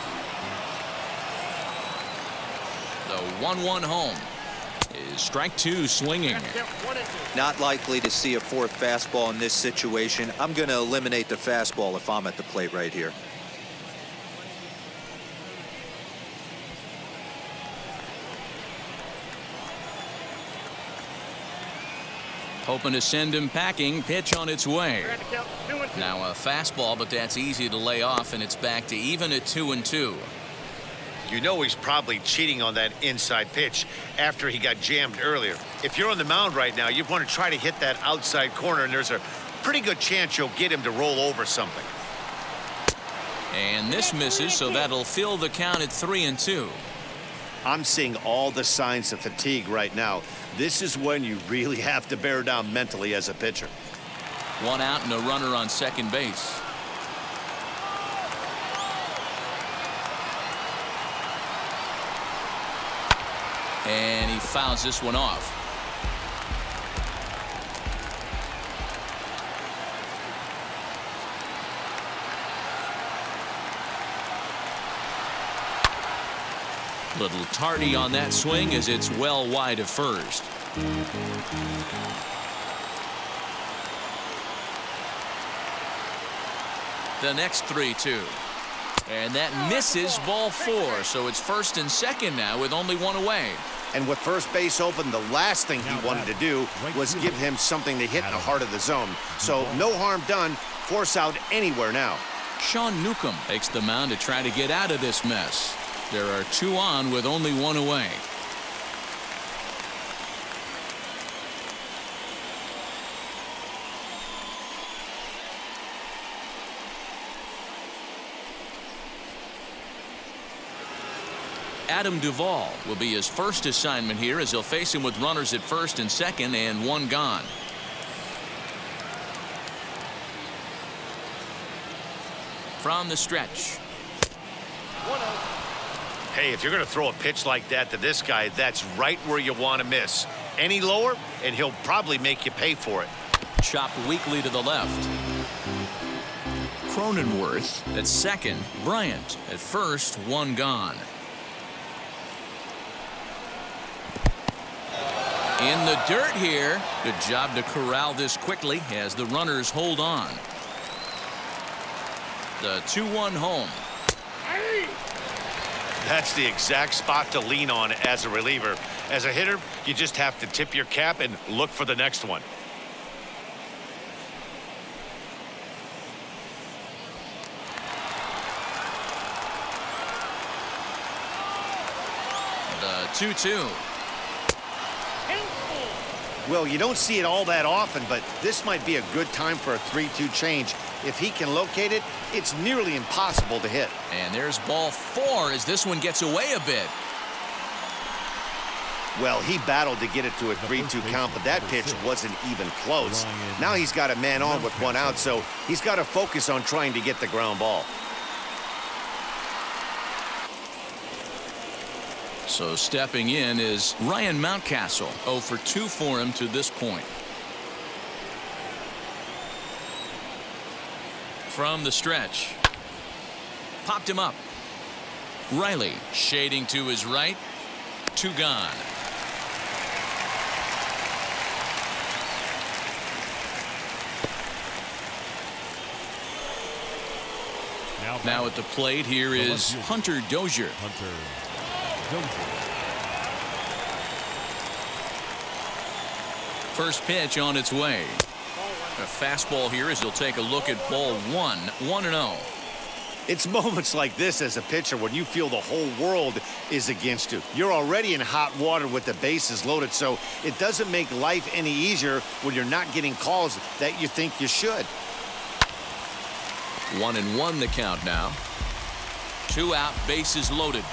The 1-1 home is strike 2 swinging. Not likely to see a 4th fastball in this situation. I'm going to eliminate the fastball if I'm at the plate right here. Hoping to send him packing. Pitch on its way. Now a fastball, but that's easy to lay off, and it's back to even at 2-2. You know he's probably cheating on that inside pitch after he got jammed earlier. If you're on the mound right now, you want to try to hit that outside corner, and there's a pretty good chance you'll get him to roll over something. And this misses, so that'll fill the count at 3-2. I'm seeing all the signs of fatigue right now. This is when you really have to bear down mentally as a pitcher. 1 out and a runner on second base. And he fouls this one off. Little tardy on that swing as it's well wide of first. The next 3-2. And that misses, ball 4. So it's first and second now with only 1 away. And with first base open, the last thing he wanted to do was give him something to hit in the heart of the zone. So no harm done. Force out anywhere now. Sean Newcomb takes the mound to try to get out of this mess. There are 2 on with only 1 away. Adam Duvall will be his first assignment here as he'll face him with runners at first and second and 1 gone. From the stretch. Hey, if you're going to throw a pitch like that to this guy, that's right where you want to miss. Any lower, and he'll probably make you pay for it. Chopped weakly to the left. Cronenworth at second. Bryant at first. 1 gone. In the dirt here. Good job to corral this quickly as the runners hold on. The 2-1 home. That's the exact spot to lean on as a reliever. As a hitter, you just have to tip your cap and look for the next one. The 2-2. Well, you don't see it all that often, but this might be a good time for a 3-2 change. If he can locate it, it's nearly impossible to hit. And there's ball 4 as this one gets away a bit. Well, he battled to get it to a 3-2 count, but that pitch wasn't even close. Now he's got a man on with 1 out, so he's got to focus on trying to get the ground ball. So stepping in is Ryan Mountcastle. 0 for 2 for him to this point. From the stretch. Popped him up. Riley shading to his right. 2 gone. Now at the plate here is Hunter Dozier. First pitch on its way. A fastball here as he'll take a look at ball 1. 1-0. It's moments like this as a pitcher when you feel the whole world is against you. You're already in hot water with the bases loaded, so it doesn't make life any easier when you're not getting calls that you think you should. 1-1 the count now. 2 out, bases loaded.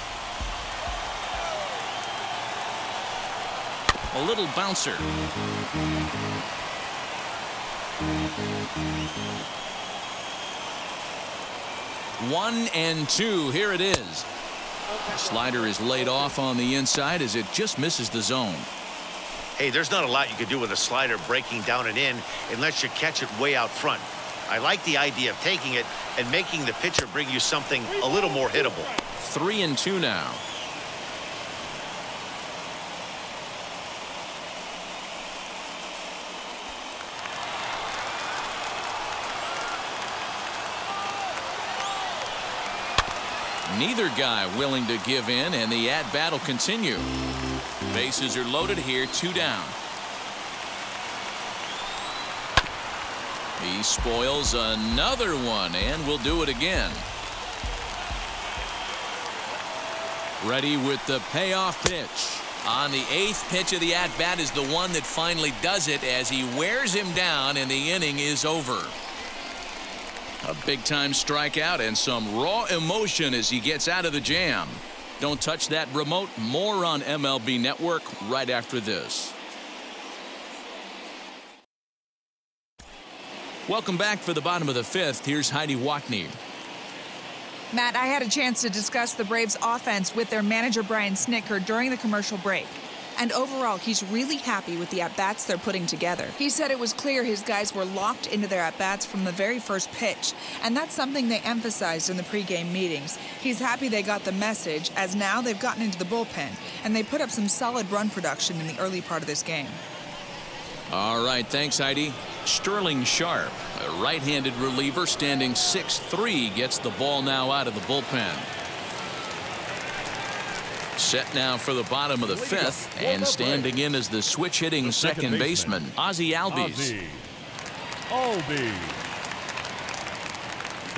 A little bouncer. 1-2. Here it is. The slider is laid off on the inside as it just misses the zone. Hey, there's not a lot you can do with a slider breaking down and in unless you catch it way out front. I like the idea of taking it and making the pitcher bring you something a little more hittable. 3-2 now. Neither guy willing to give in, and the at-bat will continue. Bases are loaded here, 2 down. He spoils another one, and will do it again. Ready with the payoff pitch. On the 8th pitch of the at-bat is the one that finally does it as he wears him down, and the inning is over. A big-time strikeout and some raw emotion as he gets out of the jam. Don't touch that remote. More on MLB Network right after this. Welcome back for the bottom of the 5th. Here's Heidi Watney. Matt, I had a chance to discuss the Braves' offense with their manager, Brian Snitker, during the commercial break. And overall, he's really happy with the at-bats they're putting together. He said it was clear his guys were locked into their at-bats from the very first pitch, and that's something they emphasized in the pregame meetings. He's happy they got the message, as now they've gotten into the bullpen, and they put up some solid run production in the early part of this game. All right, thanks, Heidi. Sterling Sharp, a right-handed reliever standing 6'3", gets the ball now out of the bullpen. Set now for the bottom of the 5th, and standing in as the switch-hitting second baseman, Ozzie Albies.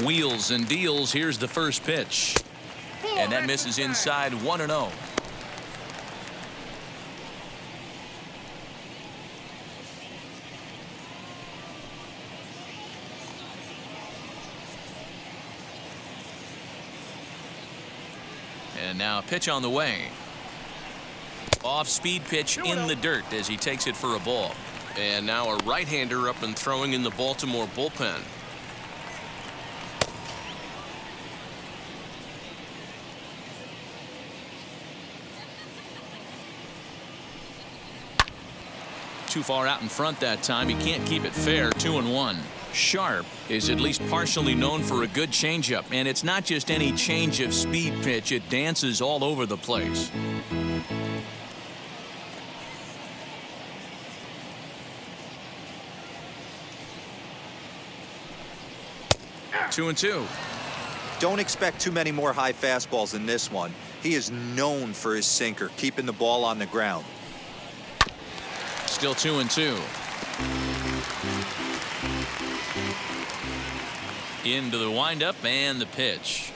Wheels and deals. Here's the first pitch, and that misses inside. 1-0. And now a pitch on the way. Off-speed pitch in the dirt as he takes it for a ball. And now a right-hander up and throwing in the Baltimore bullpen. Too far out in front that time. He can't keep it fair. 2-1. Sharp is at least partially known for a good changeup, and it's not just any change of speed pitch. It dances all over the place. Two and two. Don't expect too many more high fastballs in this one. He is known for his sinker, keeping the ball on the ground. Still 2-2. Into the windup and the pitch.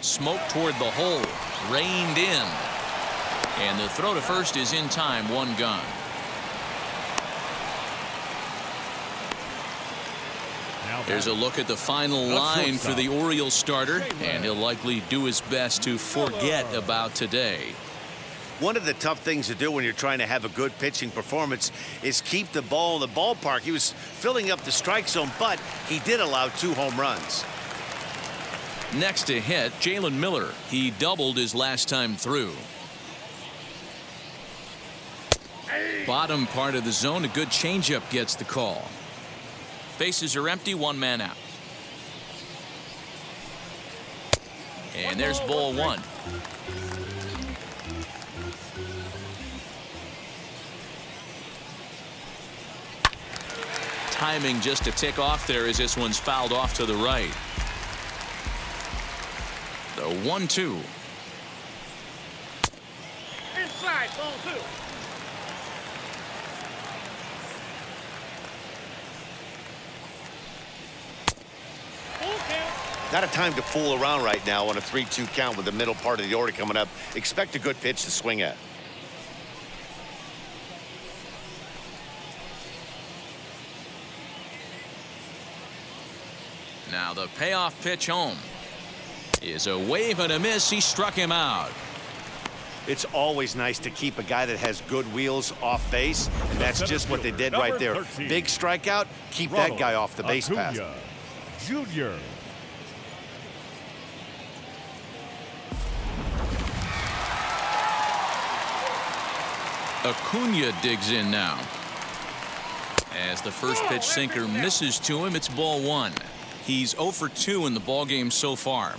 Smoke toward the hole. Reined in. And the throw to first is in time. 1 gone. Here's a look at the final line for the Orioles starter, and he'll likely do his best to forget about today. One of the tough things to do when you're trying to have a good pitching performance is keep the ball in the ballpark. He was filling up the strike zone, but he did allow 2 home runs. Next to hit, Jalen Miller. He doubled his last time through. Bottom part of the zone, a good changeup gets the call. Bases are empty, 1 man out. And there's ball 1. Timing just a tick off there as this one's fouled off to the right. The 1-2. Inside, ball 2. Not a time to fool around right now on a 3-2 count with the middle part of the order coming up. Expect a good pitch to swing at. Now the payoff pitch home is a wave and a miss. He struck him out. It's always nice to keep a guy that has good wheels off base, and that's just what they did right there. 13. Big strikeout, keep that guy off the base path. Jr. Acuna digs in now. As the first pitch sinker misses to him, it's ball one. He's 0 for 2 in the ball game so far.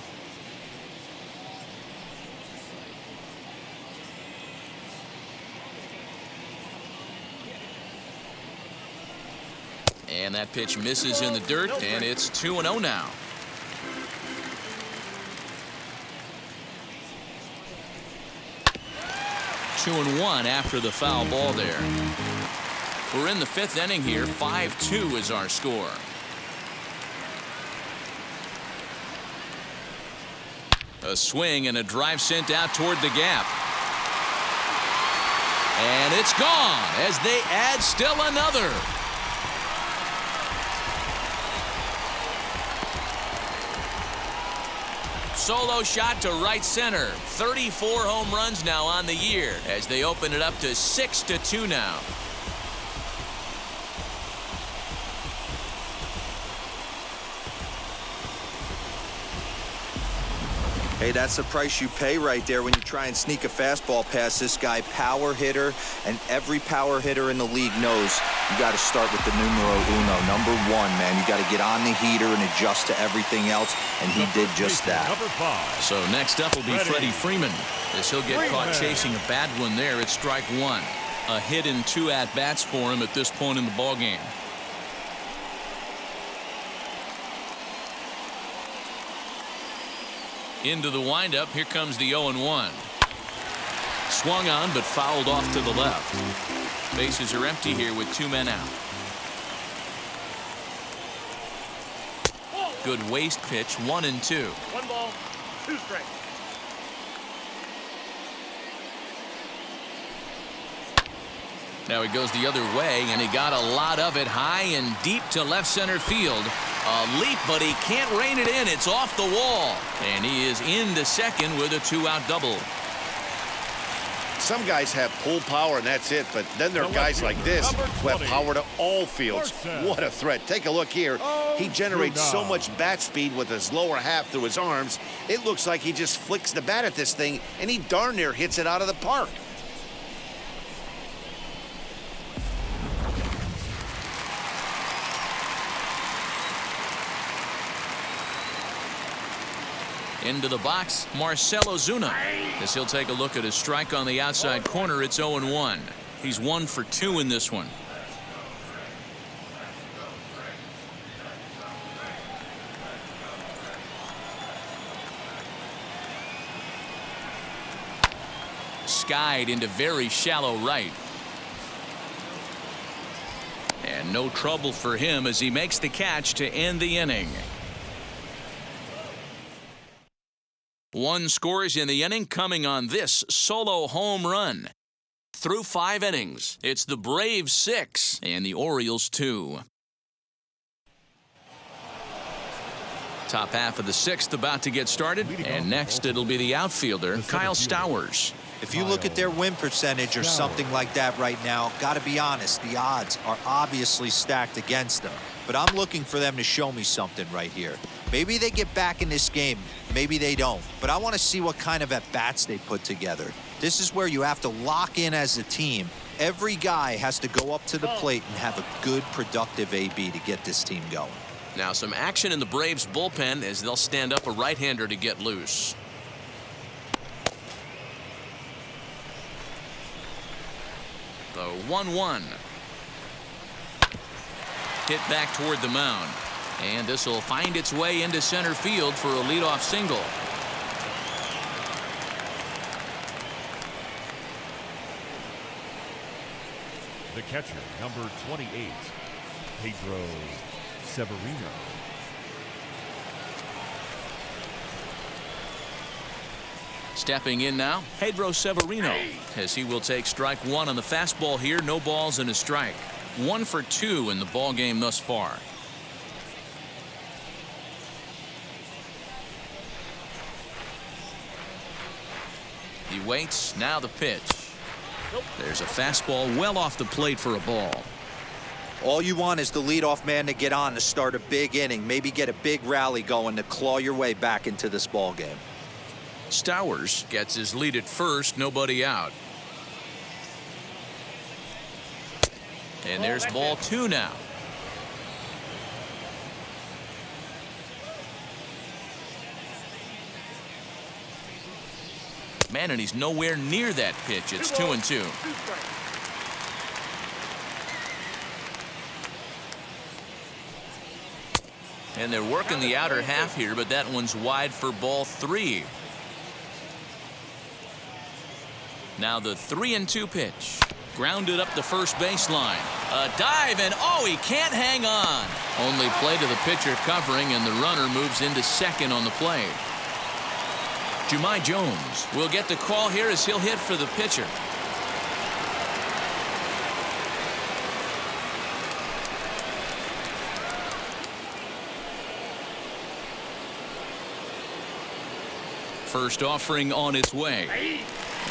And that pitch misses in the dirt, and it's 2-0 now. Two and one after the foul ball there. We're in the 5th inning here. 5-2 is our score. A swing and a drive sent out toward the gap. And it's gone as they add still another. Solo shot to right center. 34 home runs now on the year as they open it up to 6-2 now. Hey, that's the price you pay right there when you try and sneak a fastball past this guy. Power hitter, and every power hitter in the league knows you got to start with the numero uno, number one, man. You got to get on the heater and adjust to everything else, and he did just that. So next up will be Freddie Freeman, as he'll get caught chasing a bad one there at strike one. A hit in 2 at-bats for him at this point in the ballgame. Into the windup. Here comes the 0-1. Swung on but fouled off to the left. Bases are empty here with 2 men out. Good waste pitch. 1-2. 1 ball, 2 strikes. Now he goes the other way, and he got a lot of it high and deep to left center field. A leap, but he can't rein it in. It's off the wall, and he is into second with a 2-out double. Some guys have pull power and that's it, but then there are guys like this who have power to all fields. What a threat. Take a look here. He generates so much bat speed with his lower half through his arms. It looks like he just flicks the bat at this thing, and he darn near hits it out of the park. Into the box, Marcell Ozuna, as he'll take a look at a strike on the outside corner. It's 0-1. He's 1 for 2 in this one. Skied into very shallow right. And no trouble for him as he makes the catch to end the inning. 1 scores in the inning, coming on this solo home run. Through 5 innings, it's the Braves 6 and the Orioles 2. Top half of the 6th about to get started, and next it'll be the outfielder, Kyle Stowers. If you look at their win percentage or something like that right now, got to be honest, the odds are obviously stacked against them. But I'm looking for them to show me something right here. Maybe they get back in this game. Maybe they don't. But I want to see what kind of at-bats they put together. This is where you have to lock in as a team. Every guy has to go up to the plate and have a good, productive AB to get this team going. Now some action in the Braves bullpen as they'll stand up a right-hander to get loose. The 1-1. Hit back toward the mound. And this will find its way into center field for a leadoff single. The catcher, number 28, Pedro Severino. Stepping in now, Pedro Severino, as he will take strike 1 on the fastball here. No balls and a strike. 1 for 2 in the ball game thus far. He waits. Now the pitch. There's a fastball well off the plate for a ball. All you want is the leadoff man to get on to start a big inning, maybe get a big rally going to claw your way back into this ball game. Stowers gets his lead at first, nobody out. And there's ball 2 now. Man, and he's nowhere near that pitch. It's 2-2. And they're working the outer half here, but that one's wide for ball 3. Now the 3-2 pitch. Grounded up the first baseline. A dive, and oh, he can't hang on. Only play to the pitcher covering, and the runner moves into second on the play. Jahmai Jones will get the call here as he'll hit for the pitcher. First offering on its way.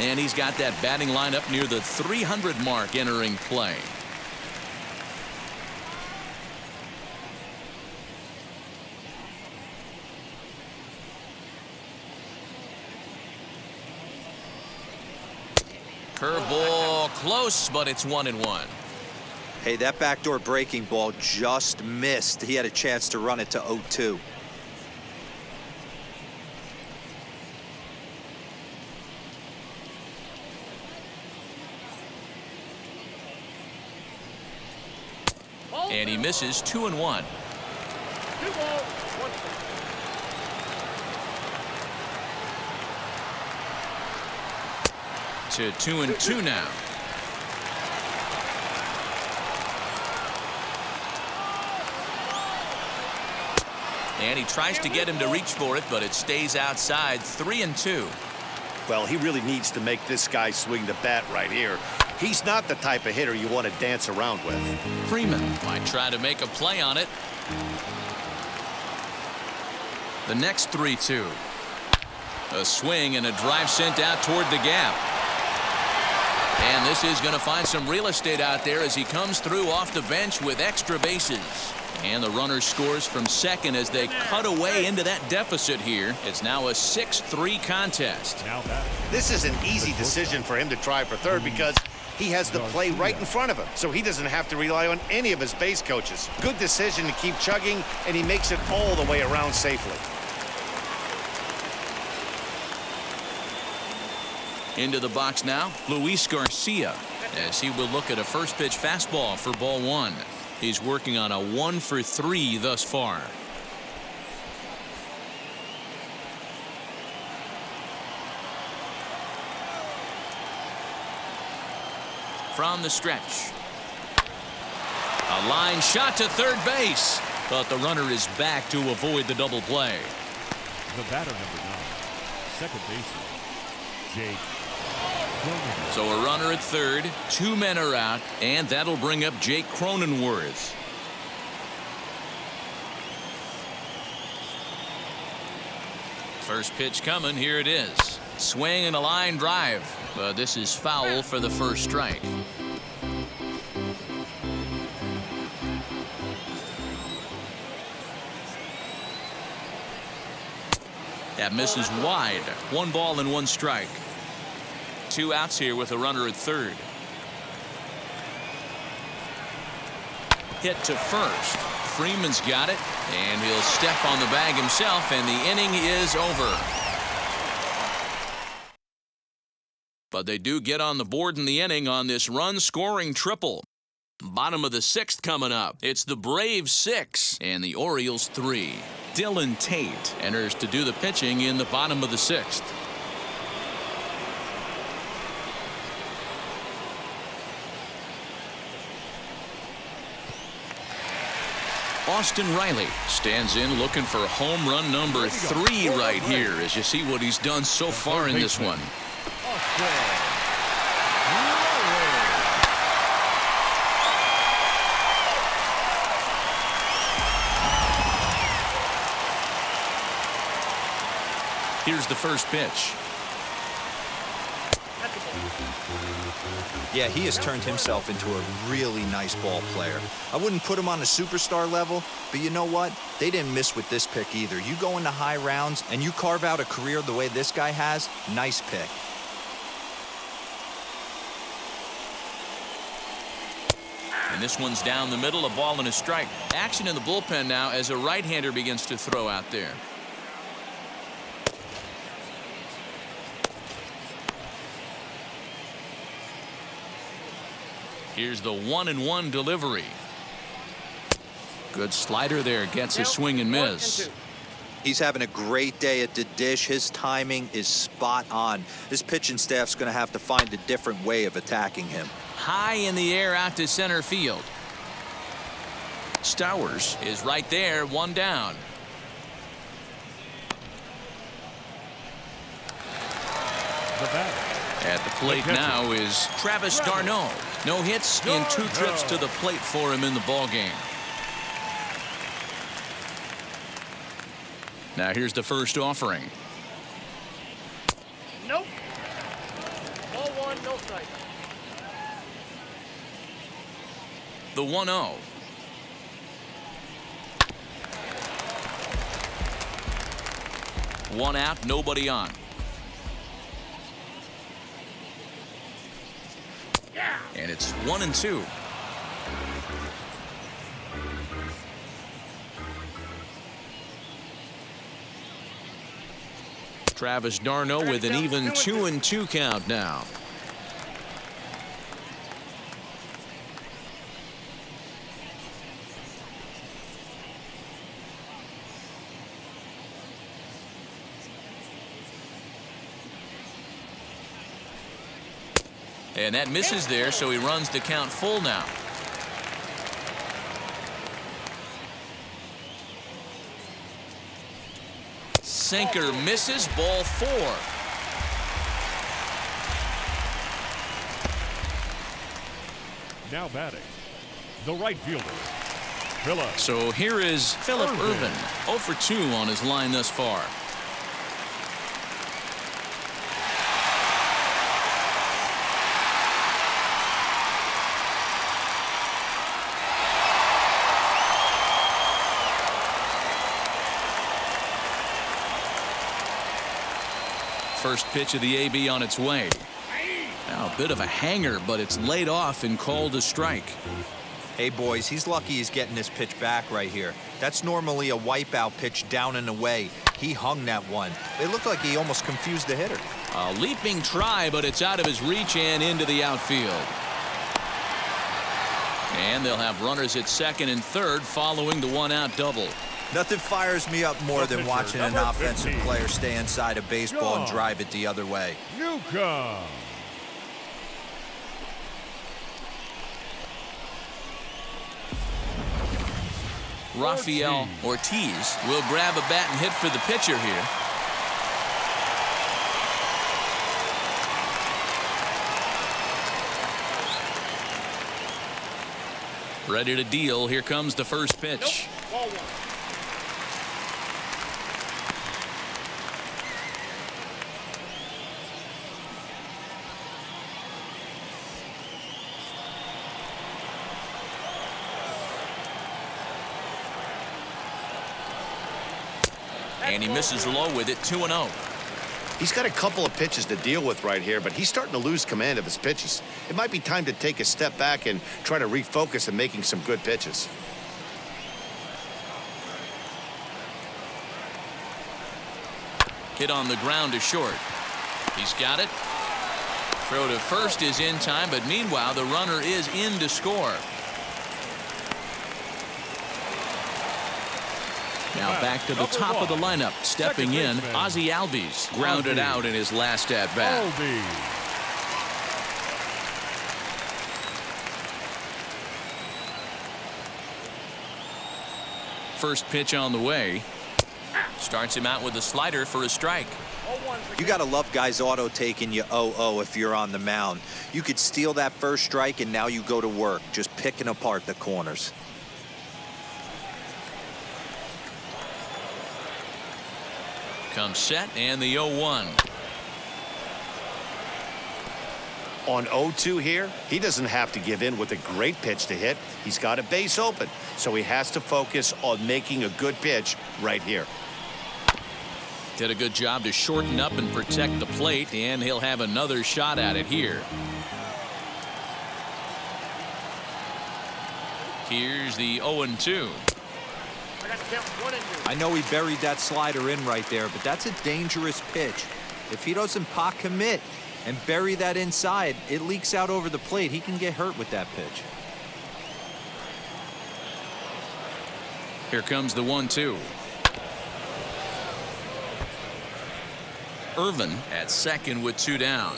And he's got that batting lineup near the 300 mark entering play. Curveball close, but it's 1-1. Hey, that backdoor breaking ball just missed. He had a chance to run it to 0-2. And he misses 2-1. 2 balls, 1 strike. To 2-2 now. And he tries to get him to reach for it, but it stays outside. 3-2. Well, he really needs to make this guy swing the bat right here. He's not the type of hitter you want to dance around with. Freeman might try to make a play on it. The next 3-2. A swing and a drive sent out toward the gap. And this is going to find some real estate out there as he comes through off the bench with extra bases. And the runner scores from second as they cut away into that deficit here. It's now a 6-3 contest. This is an easy decision for him to try for third because he has the play right in front of him, so he doesn't have to rely on any of his base coaches. Good decision to keep chugging, and he makes it all the way around safely. Into the box now, Luis Garcia, as he will look at a first pitch fastball for ball 1. He's working on a 1-for-3 thus far. From the stretch. A line shot to third base, but the runner is back to avoid the double play. The batter, number 9, second baseman, Jake. So a runner at third, 2 men are out, and that'll bring up Jake Cronenworth. First pitch coming, here it is. Swing and a line drive, but this is foul for the first strike. That misses wide. 1 ball and 1 strike. 2 outs here with a runner at third. Hit to first. Freeman's got it, and he'll step on the bag himself, and the inning is over. But they do get on the board in the inning on this run-scoring triple. Bottom of the 6th coming up. It's the Braves 6 and the Orioles 3. Dylan Tate enters to do the pitching in the bottom of the 6th. Austin Riley stands in looking for home run number 3 right here as you see what he's done so far in this one. Here's the first pitch. Yeah, he has turned himself into a really nice ball player. I wouldn't put him on a superstar level, but you know what? They didn't miss with this pick either. You go into high rounds and you carve out a career the way this guy has, nice pick. And this one's down the middle, a ball and a strike. Action in the bullpen now as a right-hander begins to throw out there. Here's the 1-1 delivery. Good slider there, gets a swing and miss. He's having a great day at the dish. His timing is spot on. This pitching staff's going to have to find a different way of attacking him. High in the air out to center field. Stowers is right there, one down. At the plate now is Travis d'Arnaud. No hits in 2 trips to the plate for him in the ballgame. Now here's the first offering. Nope. Ball 1, no strike. The 1-0. One out, nobody on. And it's 1-2. Travis d'Arnaud with an even 2-2 count now. And that misses there, so he runs the count full now. Sinker misses, ball 4. Now batting, the right fielder, Phillip. So here is Phillip Ervin, 0 for 2 on his line thus far. First pitch of the AB on its way. Now a bit of a hanger, but it's laid off and called a strike. Hey boys, he's lucky he's getting this pitch back right here. That's normally a wipeout pitch down and away. He hung that one. It looked like he almost confused the hitter. A leaping try, but it's out of his reach and into the outfield. And they'll have runners at second and third following the 1-out double. Nothing fires me up more than watching an offensive player stay inside a baseball and drive it the other way. Newcomb. Rafael Ortiz will grab a bat and hit for the pitcher here. Ready to deal. Here comes the first pitch. Nope. Ball 1. And he misses low with it, 2-0. He's got a couple of pitches to deal with right here, but he's starting to lose command of his pitches. It might be time to take a step back and try to refocus on making some good pitches. Hit on the ground to short. He's got it. Throw to first is in time, but meanwhile the runner is in to score. Now back to the top of the lineup. Stepping in, Ozzie Albies grounded out in his last at-bat. First pitch on the way. Starts him out with a slider for a strike. You got to love guys auto taking you 0-0 if you're on the mound. You could steal that first strike and now you go to work just picking apart the corners. Comes set and the 0-1. On 0-2 here, he doesn't have to give in with a great pitch to hit. He's got a base open, so he has to focus on making a good pitch right here. Did a good job to shorten up and protect the plate, and he'll have another shot at it here. Here's the 0-2. I know he buried that slider in right there, but that's a dangerous pitch. If he doesn't pot commit and bury that inside, it leaks out over the plate. He can get hurt with that pitch. Here comes the 1-2. Irvin at second with 2 down.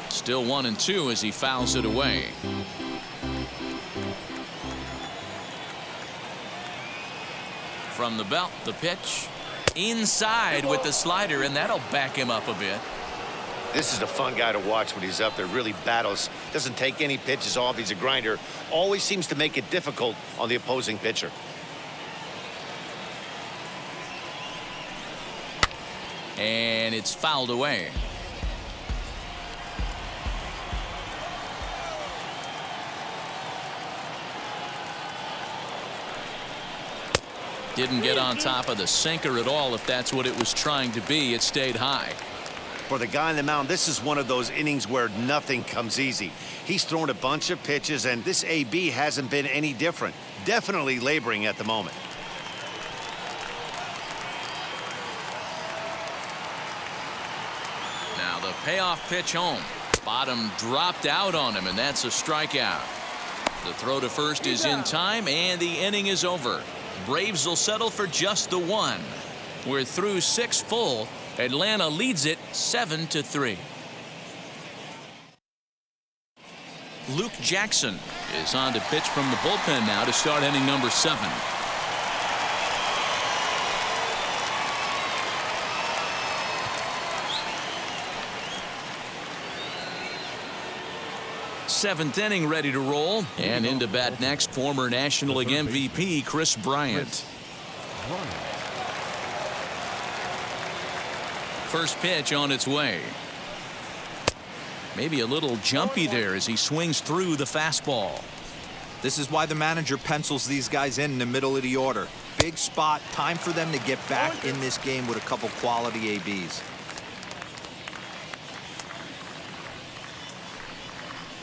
Still 1-2 as he fouls it away. From the belt, the pitch inside with the slider, and that'll back him up a bit. This is a fun guy to watch when he's up there. Really battles, doesn't take any pitches off. He's a grinder. Always seems to make it difficult on the opposing pitcher. And it's fouled away. Didn't get on top of the sinker at all. If that's what it was trying to be, it stayed high. For the guy on the mound, this is one of those innings where nothing comes easy. He's thrown a bunch of pitches, and this AB hasn't been any different. Definitely laboring at the moment. Now the payoff pitch home. Bottom dropped out on him, and that's a strikeout. The throw to first is in time, and the inning is over. Braves will settle for just the 1. We're through 6 full. Atlanta leads it 7-3. Luke Jackson is on to pitch from the bullpen now to start inning number 7. Seventh inning ready to roll, and into bat next, former National League MVP Chris Bryant. First pitch on its way. Maybe a little jumpy there as he swings through the fastball. This is why the manager pencils these guys in the middle of the order. Big spot, time for them to get back in this game with a couple quality ABs.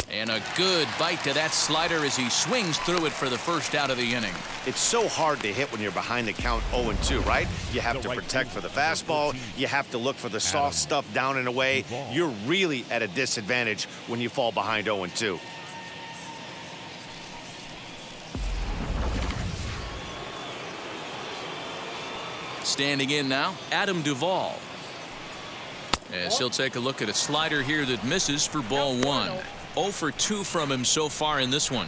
And a good bite to that slider as he swings through it for the first out of the inning. It's so hard to hit when you're behind the count 0-2, right? You have to protect for the fastball. You have to look for the soft stuff down and away. You're really at a disadvantage when you fall behind 0-2. Standing in now, Adam Duvall. As he'll take a look at a slider here that misses for ball 1. 0 for 2 from him so far in this one.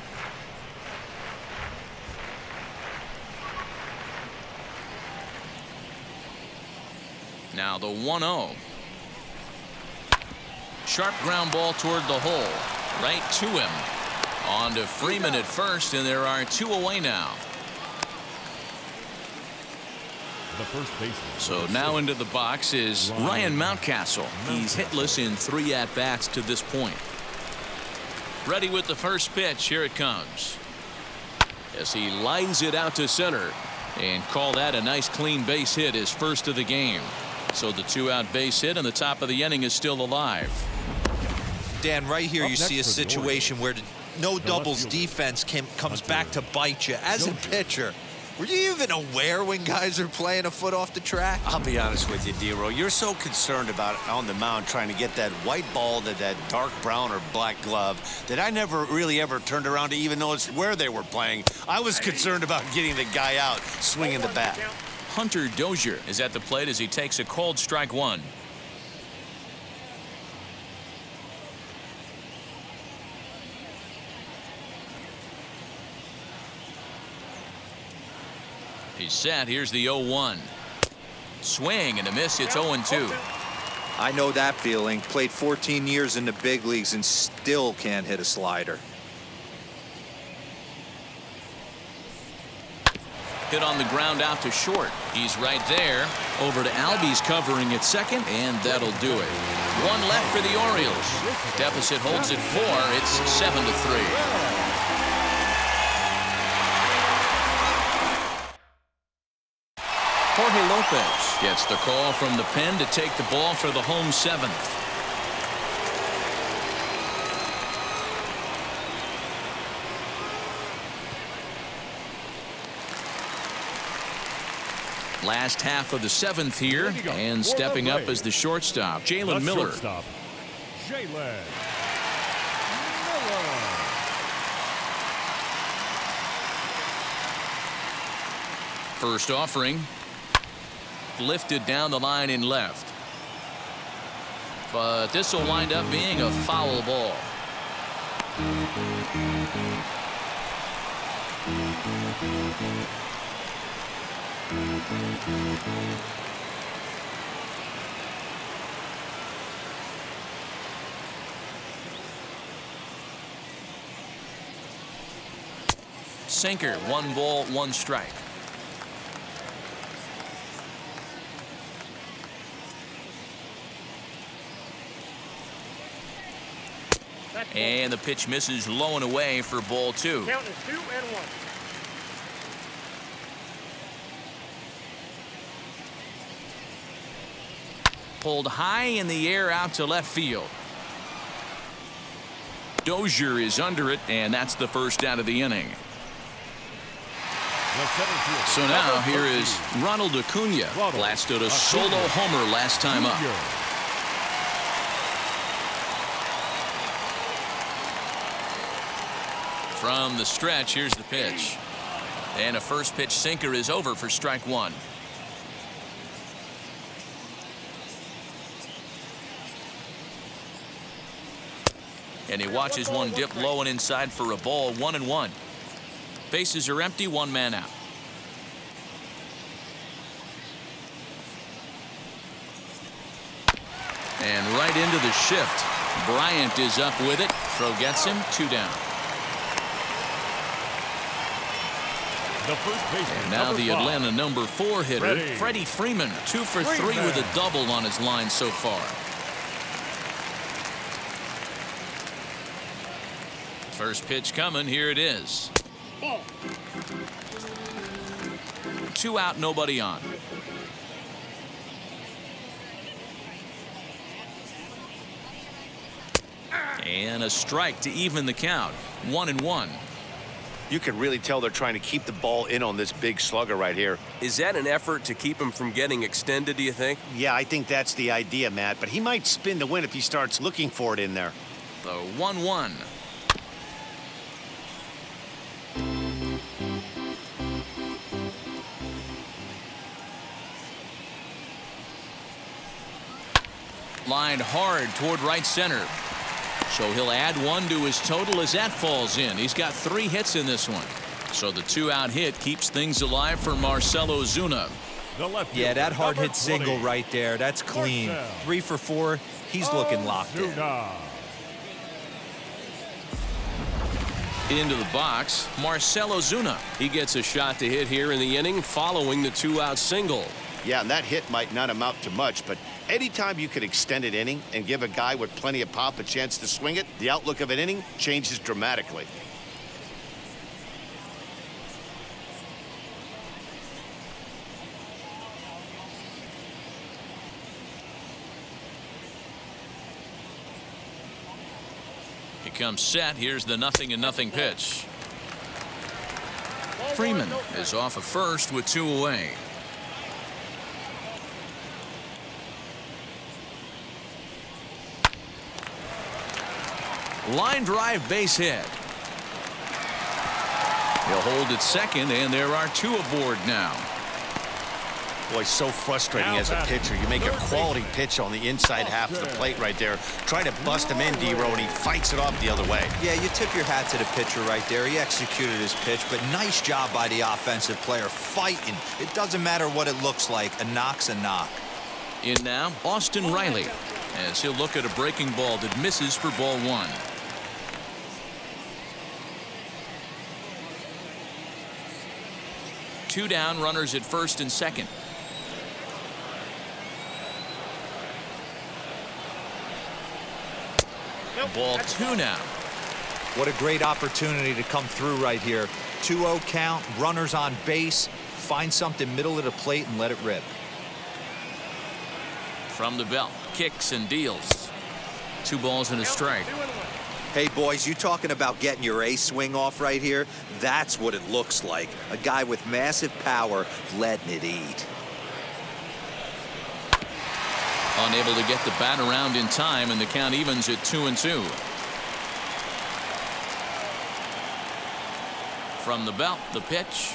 Now the 1-0. Sharp ground ball toward the hole. Right to him. On to Freeman at first, and there are 2 away now. The first baseman. So now into the box is Ryan Mountcastle. He's hitless in 3 at-bats to this point. Ready with the first pitch. Here it comes. As he lines it out to center. And call that a nice clean base hit, his first of the game. So the 2-out base hit, and the top of the inning is still alive. Dan, right here you see a situation where the no doubles defense comes back to bite you. As a pitcher, were you even aware when guys are playing a foot off the track? I'll be honest with you, D-Row. You're so concerned about on the mound trying to get that white ball to that dark brown or black glove that I never really ever turned around to even notice where they were playing. I was concerned about getting the guy out swinging the bat. Hunter Dozier is at the plate as he takes a cold strike 1. He's set. Here's the 0-1. Swing and a miss. It's 0-2. I know that feeling. Played 14 years in the big leagues and still can't hit a slider. Hit on the ground out to short. He's right there. Over to Albies covering at second, and that'll do it. 1 left for the Orioles. Deficit holds at 4. It's 7-3. Jorge Lopez gets the call from the pen to take the ball for the home seventh. Last half of the seventh here, and stepping up as the shortstop, Jalen Miller. First offering, lifted down the line in left. But this will wind up being a foul ball. Sinker, 1 ball, 1 strike. And the pitch misses low and away for ball 2. Count is 2 and 1. Pulled high in the air out to left field. Dozier is under it, and that's the first out of the inning. So now here is Ronald Acuna. Blasted a solo homer last time up. From the stretch, here's the pitch. And a first pitch sinker is over for strike 1. And he watches one dip low and inside for a ball, 1-1. Bases are empty, 1 man out. And right into the shift. Bryant is up with it. Throw gets him, 2 down. And now the Atlanta number 4 hitter, Freddie Freeman, 2 for 3 with a double on his line so far. First pitch coming, here it is. 2 out, nobody on. And a strike to even the count, 1-1. You can really tell they're trying to keep the ball in on this big slugger right here. Is that an effort to keep him from getting extended, do you think? Yeah, I think that's the idea, Matt, but he might spin to win if he starts looking for it in there. The 1-1. Lined hard toward right center. So he'll add 1 to his total as that falls in. He's got 3 hits in this one. So the 2-out hit keeps things alive for Marcell Ozuna. Yeah, that hard hit single right there. That's clean. 3 for 4. He's looking locked in. Into the box, Marcell Ozuna. He gets a shot to hit here in the inning following the 2-out single. Yeah, and that hit might not amount to much, but anytime you can extend an inning and give a guy with plenty of pop a chance to swing it, the outlook of an inning changes dramatically. He comes set. Here's the 0-0 pitch. Freeman is off of first with 2 away. Line drive, base hit. He'll hold at second, and there are 2 aboard now. Boy, so frustrating as a pitcher. You make a quality pitch on the inside half of the plate right there. Try to bust him in, D-Row, and he fights it off the other way. Yeah, you tip your hat to the pitcher right there. He executed his pitch, but nice job by the offensive player fighting. It doesn't matter what it looks like. A knock's a knock. In now, Austin Riley, as he'll look at a breaking ball that misses for ball 1. Two down, runners at first and second. Ball 2 now. What a great opportunity to come through right here. 2-0 count, runners on base, find something middle of the plate and let it rip. From the belt, kicks and deals. 2 balls and a strike. Hey, boys, you talking about getting your A swing off right here? That's what it looks like. A guy with massive power letting it eat. Unable to get the bat around in time, and the count evens at 2-2. From the belt, the pitch.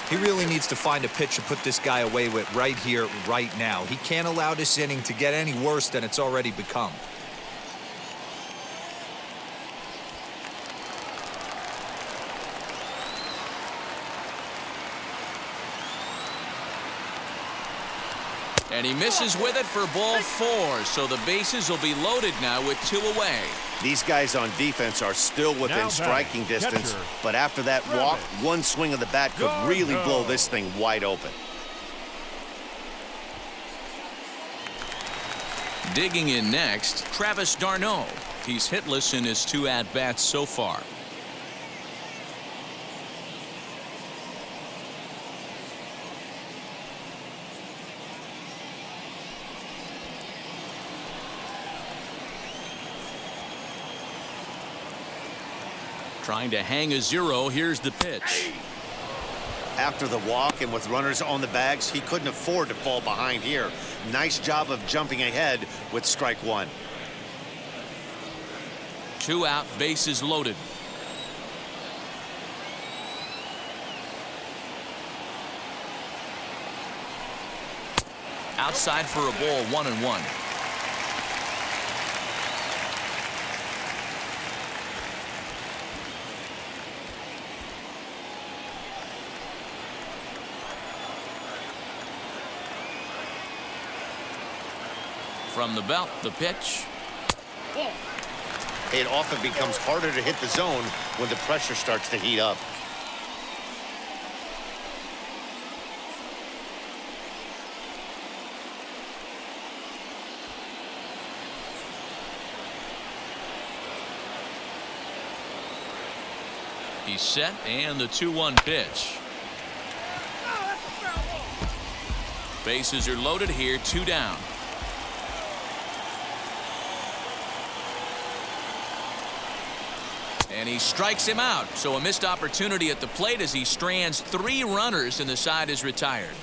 He really needs to find a pitch to put this guy away with right here, right now. He can't allow this inning to get any worse than it's already become. And he misses with it for ball 4, so the bases will be loaded now with 2 away. These guys on defense are still within striking distance, but after that walk, one swing of the bat could really blow this thing wide open. Digging in next, Travis d'Arnaud. He's hitless in his 2 at-bats so far. Trying to hang a 0. Here's the pitch. After the walk and with runners on the bags, he couldn't afford to fall behind here. Nice job of jumping ahead with strike 1. 2 out, bases loaded. Outside for a ball, 1-1. From the belt, the pitch. It often becomes harder to hit the zone when the pressure starts to heat up. He's set, and the 2-1 pitch. Bases are loaded here, 2 down. And he strikes him out, so a missed opportunity at the plate as he strands 3 runners and the side is retired.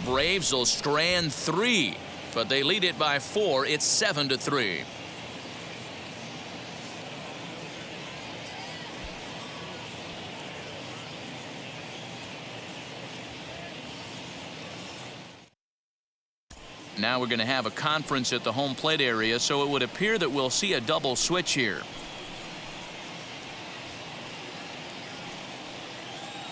Braves will strand 3, but they lead it by 4. It's 7-3. Now we're going to have a conference at the home plate area, so it would appear that we'll see a double switch here.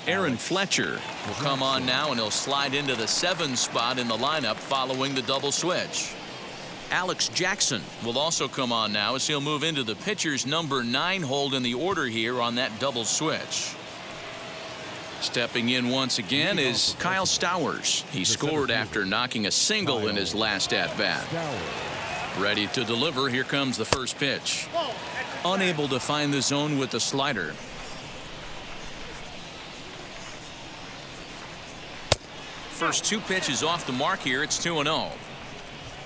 Aaron Fletcher will come on now, and he'll slide into the 7 spot in the lineup following the double switch. Alex Jackson will also come on now as he'll move into the pitcher's number 9 hold in the order here on that double switch. Stepping in once again is Kyle Stowers. He scored after knocking a single in his last at-bat. Ready to deliver. Here comes the first pitch. Unable to find the zone with the slider. First 2 pitches off the mark here. It's 2-0.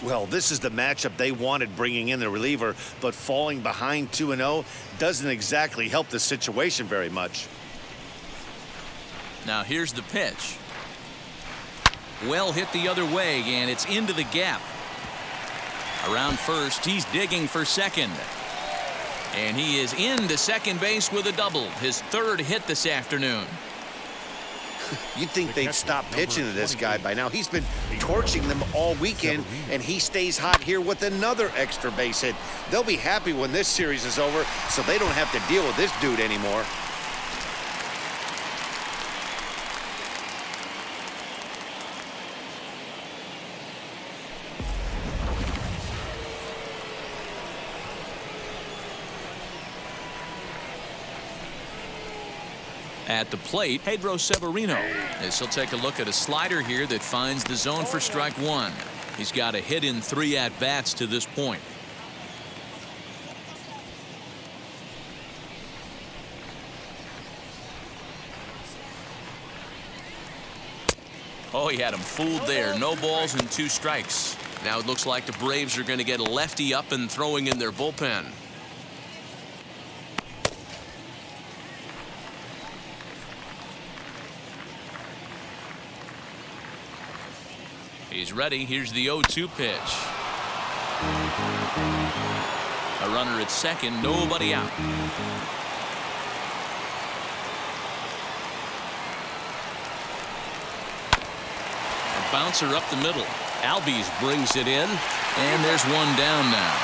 Well, this is the matchup they wanted, bringing in the reliever, but falling behind 2-0 doesn't exactly help the situation very much. Now here's the pitch. Well hit the other way, and it's into the gap. Around first, he's digging for second. And he is into second base with a double. His 3rd hit this afternoon. You'd think they'd stop pitching to this guy by now. He's been torching them all weekend, and he stays hot here with another extra base hit. They'll be happy when this series is over, so they don't have to deal with this dude anymore. At the plate, Pedro Severino, as he'll take a look at a slider here that finds the zone for strike 1. He's got a hit in 3 at-bats to this point. Oh, he had him fooled there. No balls and 2 strikes. Now it looks like the Braves are going to get a lefty up and throwing in their bullpen. He's ready. Here's the 0-2 pitch. A runner at second, nobody out. A bouncer up the middle. Albies brings it in, and there's one down now.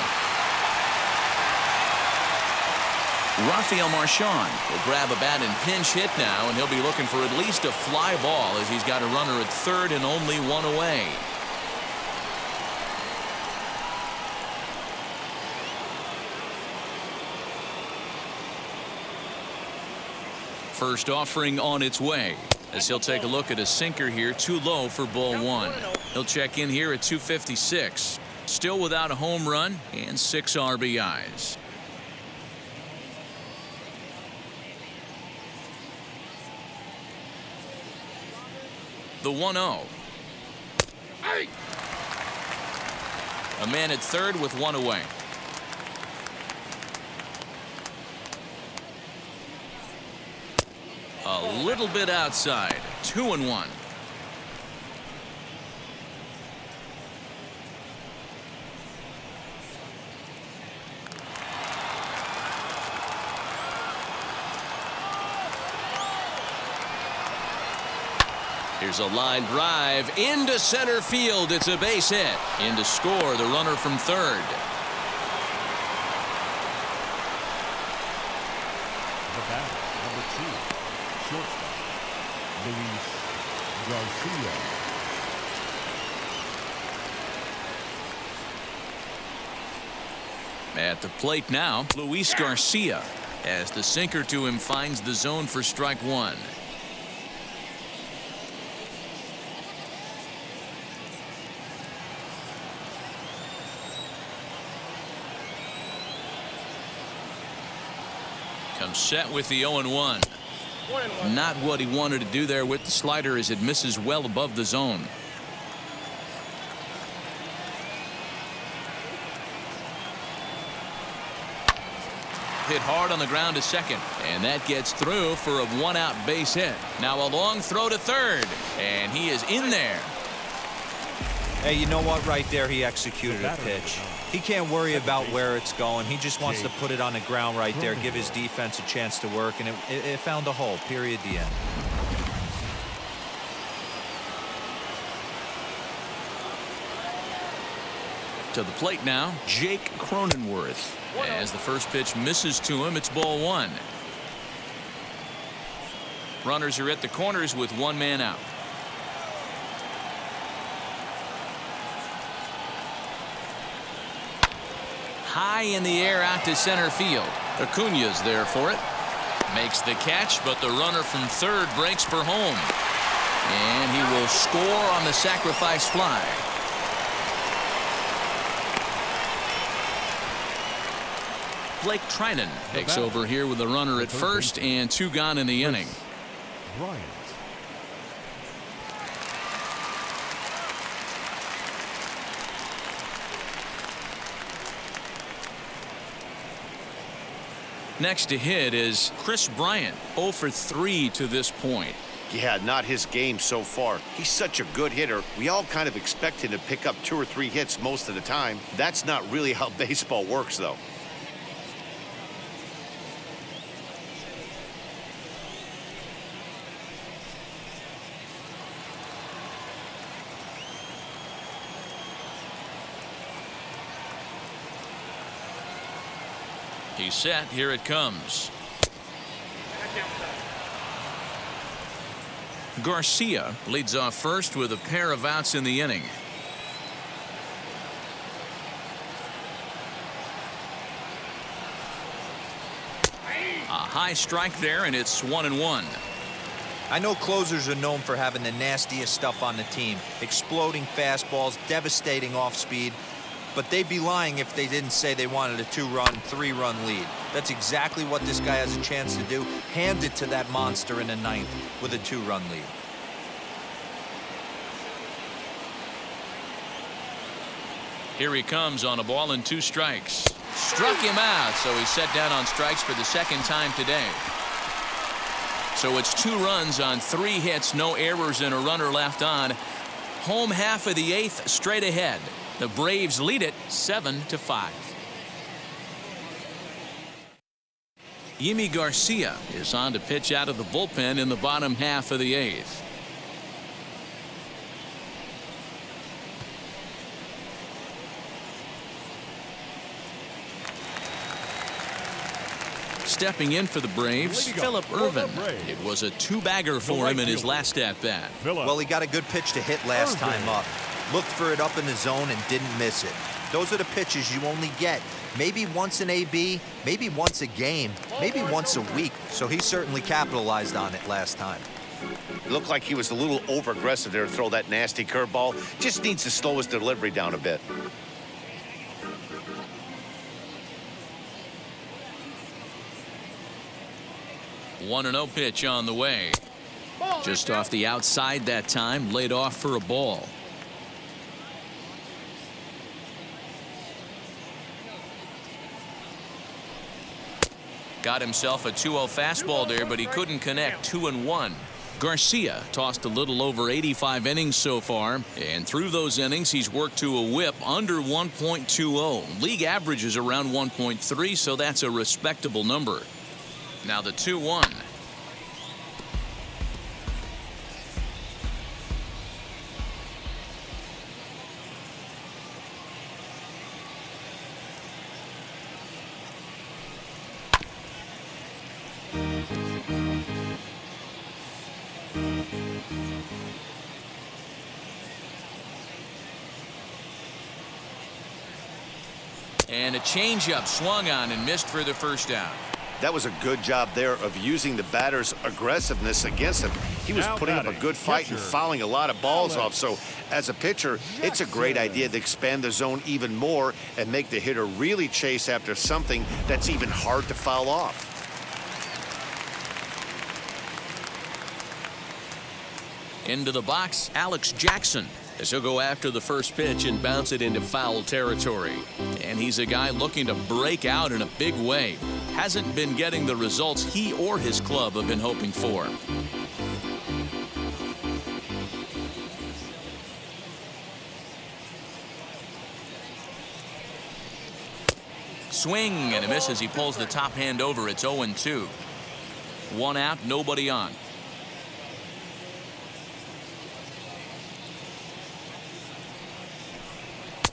Rafael Marchand will grab a bat and pinch hit now, and he'll be looking for at least a fly ball as he's got a runner at third and only 1 away. First offering on its way as he'll take a look at a sinker here, too low for ball 1. He'll check in here at 256. Still without a home run and 6 RBIs. The 1-0. A man at third with 1 away. A little bit outside. 2-1. Here's a line drive into center field. It's a base hit. In to score the runner from third. The bat, number 2, shortstop, Luis Garcia. At the plate now, Luis Garcia, as the sinker to him finds the zone for strike 1. Comes set with the 0-1. Not what he wanted to do there with the slider as it misses well above the zone. Hit hard on the ground to second, and that gets through for a 1-out base hit. Now a long throw to third, and he is in there. Hey, you know what? Right there, he executed a pitch. He can't worry about where it's going. He just wants to put it on the ground right there, give his defense a chance to work, and it found a hole. Period. The end. To the plate now, Jake Cronenworth. As the first pitch misses to him, it's ball 1. Runners are at the corners with 1 man out. High in the air out to center field. Acuna's there for it. Makes the catch, but the runner from third breaks for home. And he will score on the sacrifice fly. Blake Trinan takes over here with a runner at first and 2 gone in the inning. Bryant. Next to hit is Chris Bryant, 0 for 3 to this point. Yeah, not his game so far. He's such a good hitter. We all kind of expect him to pick up 2 or 3 hits most of the time. That's not really how baseball works, though. He's set. Here it comes. Garcia leads off first with a pair of outs in the inning. A high strike there, and it's 1-1. I know closers are known for having the nastiest stuff on the team. Exploding fastballs, devastating off speed. But they'd be lying if they didn't say they wanted a 2-run, 3-run lead. That's exactly what this guy has a chance to do. Hand it to that monster in the 9th with a 2-run lead. Here he comes on a ball and 2 strikes. Struck him out, so he's set down on strikes for the 2nd time today. So it's 2 runs on 3 hits, no errors, and a runner left on. Home half of the 8th, straight ahead. The Braves lead it 7-5. Yimi Garcia is on to pitch out of the bullpen in the bottom half of the 8th. Stepping in for the Braves, Phillip Ervin. It was a 2-bagger for him in his last at-bat. Well, he got a good pitch to hit last time up. Looked for it up in the zone and didn't miss it. Those are the pitches you only get maybe once in AB, maybe once a game, maybe once a week. So he certainly capitalized on it last time. It looked like he was a little over-aggressive there to throw that nasty curveball. Just needs to slow his delivery down a bit. One 1-0 pitch on the way. Just off the outside that time, laid off for a ball. Got himself a 2-0 fastball there, but he couldn't connect. 2-1. Garcia tossed a little over 85 innings so far, and through those innings he's worked to a whip under 1.20. League average is around 1.3, so that's a respectable number. Now the 2-1. And a changeup swung on and missed for the 1st out. That was a good job there of using the batter's aggressiveness against him. He was putting up a good fight and fouling a lot of balls off. So as a pitcher, it's a great idea to expand the zone even more and make the hitter really chase after something that's even hard to foul off. Into the box, Alex Jackson, as he'll go after the first pitch and bounce it into foul territory. And he's a guy looking to break out in a big way. Hasn't been getting the results he or his club have been hoping for. Swing and a miss as he pulls the top hand over. It's 0-2. 1 out, nobody on.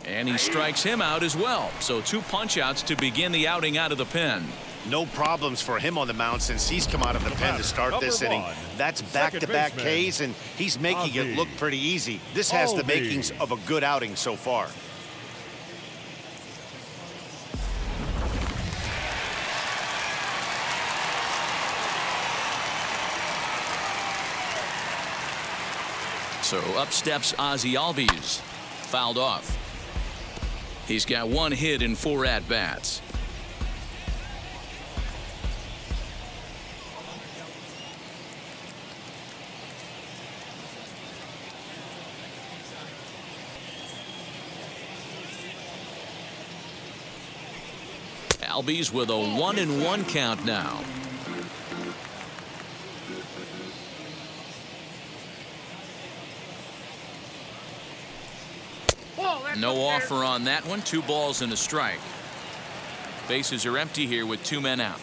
And he strikes him out as well. So 2 punch-outs to begin the outing out of the pen. No problems for him on the mound since he's come out of the pen to start this inning. That's back-to-back Ks, and he's making it look pretty easy. This has the makings of a good outing so far. So up steps Ozzie Albies. Fouled off. He's got 1 hit in 4 at-bats. Albies with a 1-1 count now. No offer on that one. 2 balls and a strike. Bases are empty here with 2 men out.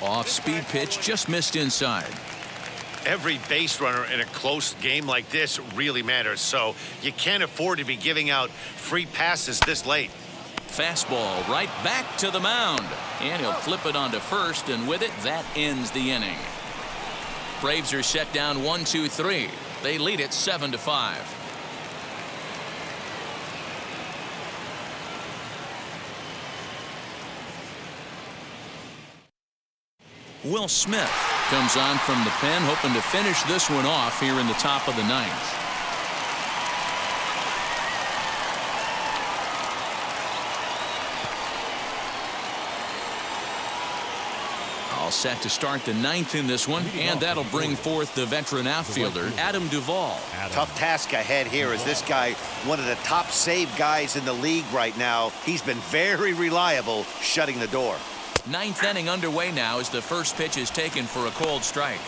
Off-speed pitch just missed inside. Every base runner in a close game like this really matters, so you can't afford to be giving out free passes this late. Fastball right back to the mound, and he'll flip it onto first, and with it that ends the inning. Braves are set down 1-2-3. They lead it 7-5. Will Smith comes on from the pen, hoping to finish this one off here in the top of the 9th. I'll set to start the ninth in this one, and that'll bring forth the veteran outfielder, Duvall. Tough task ahead here as this guy, one of the top save guys in the league right now. He's been very reliable shutting the door. Ninth inning underway now as the first pitch is taken for a cold strike.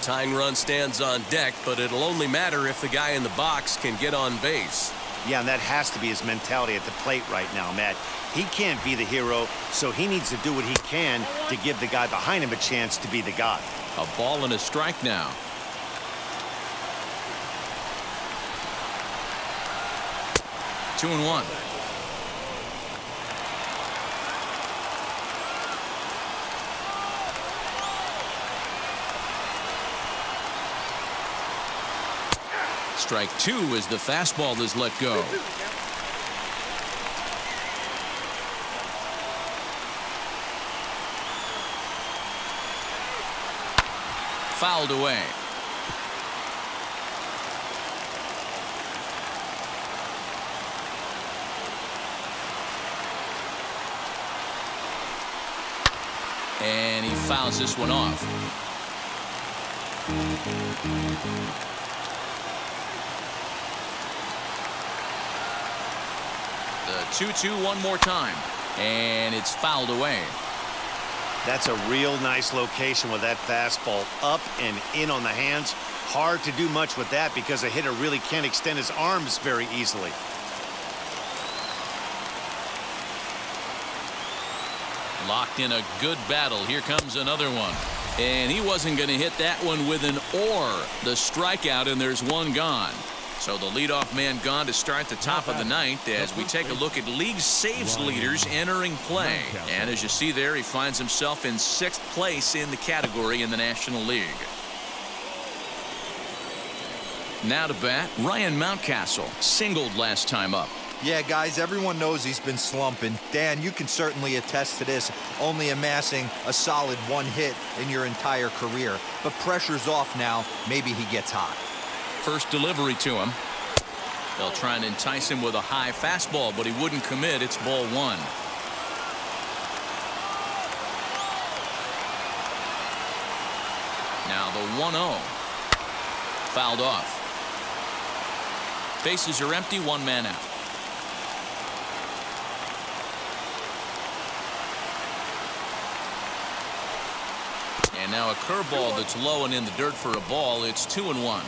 Tying run stands on deck, but it'll only matter if the guy in the box can get on base. Yeah, and that has to be his mentality at the plate right now, Matt. He can't be the hero, so he needs to do what he can to give the guy behind him a chance to be the guy. A ball and a strike now. Two and one. Strike two as the fastball is let go. Fouled away. And he fouls this one off. The 2-2 one more time, and it's fouled away. That's a real nice location with that fastball up and in on the hands. Hard to do much with that because a hitter really can't extend his arms very easily. Locked in a good battle. Here comes another one. And he wasn't going to hit that one with an or. The strikeout, and there's one gone. So the leadoff man gone to start the top of the ninth as we take a look at league saves leaders entering play. And as you see there, he finds himself in 6th place in the category in the National League. Now to bat, Ryan Mountcastle singled last time up. Yeah, guys, everyone knows he's been slumping. Dan, you can certainly attest to this, only amassing a solid 1 hit in your entire career. But pressure's off now. Maybe he gets hot. First delivery to him. They'll try and entice him with a high fastball, but he wouldn't commit. It's ball 1. Now the 1-0. Fouled off. Bases are empty, 1 man out. And now a curveball that's low and in the dirt for a ball. It's 2-1.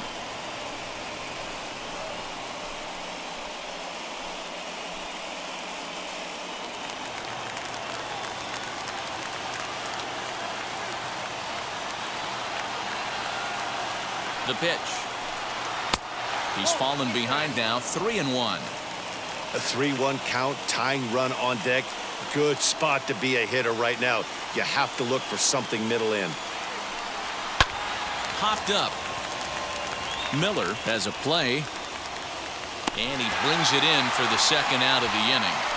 The pitch. He's fallen behind now, 3-1. A 3-1 count, tying run on deck. Good spot to be a hitter right now. You have to look for something middle in. Popped up. Miller has a play. And he brings it in for the second out of the inning.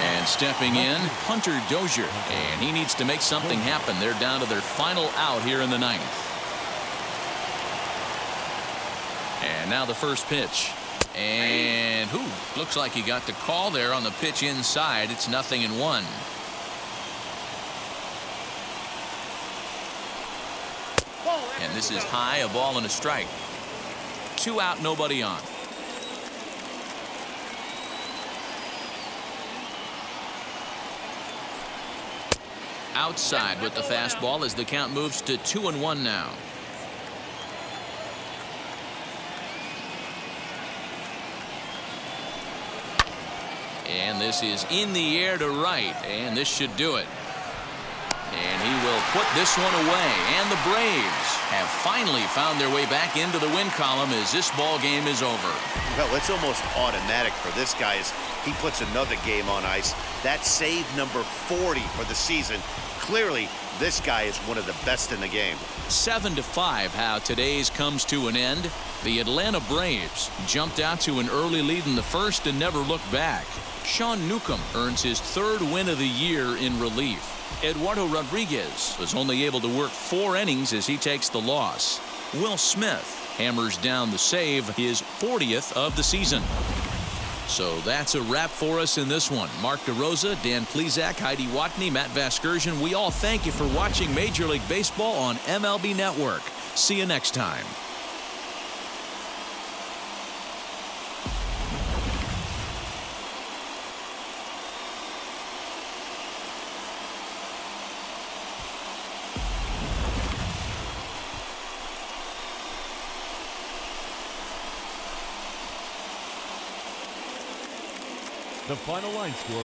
And stepping in, Hunter Dozier. And he needs to make something happen. They're down to their final out here in the ninth. And now the first pitch. And looks like he got the call there on the pitch inside. It's 0-1. And this is high, a ball and a strike. 2 out, nobody on. Outside with the fastball as the count moves to 2-1 now. And this is in the air to right, and this should do it. And he will put this one away, and the Braves have finally found their way back into the win column as this ball game is over. Well, it's almost automatic for this guy as he puts another game on ice. That's save number 40 for the season. Clearly, this guy is one of the best in the game. 7-5 how today's comes to an end. The Atlanta Braves jumped out to an early lead in the first and never looked back. Sean Newcomb earns his 3rd win of the year in relief. Eduardo Rodriguez was only able to work 4 innings as he takes the loss. Will Smith hammers down the save, his 40th of the season. So that's a wrap for us in this one. Mark DeRosa, Dan Plesac, Heidi Watney, Matt Vasgersian. We all thank you for watching Major League Baseball on MLB Network. See you next time. The final line score.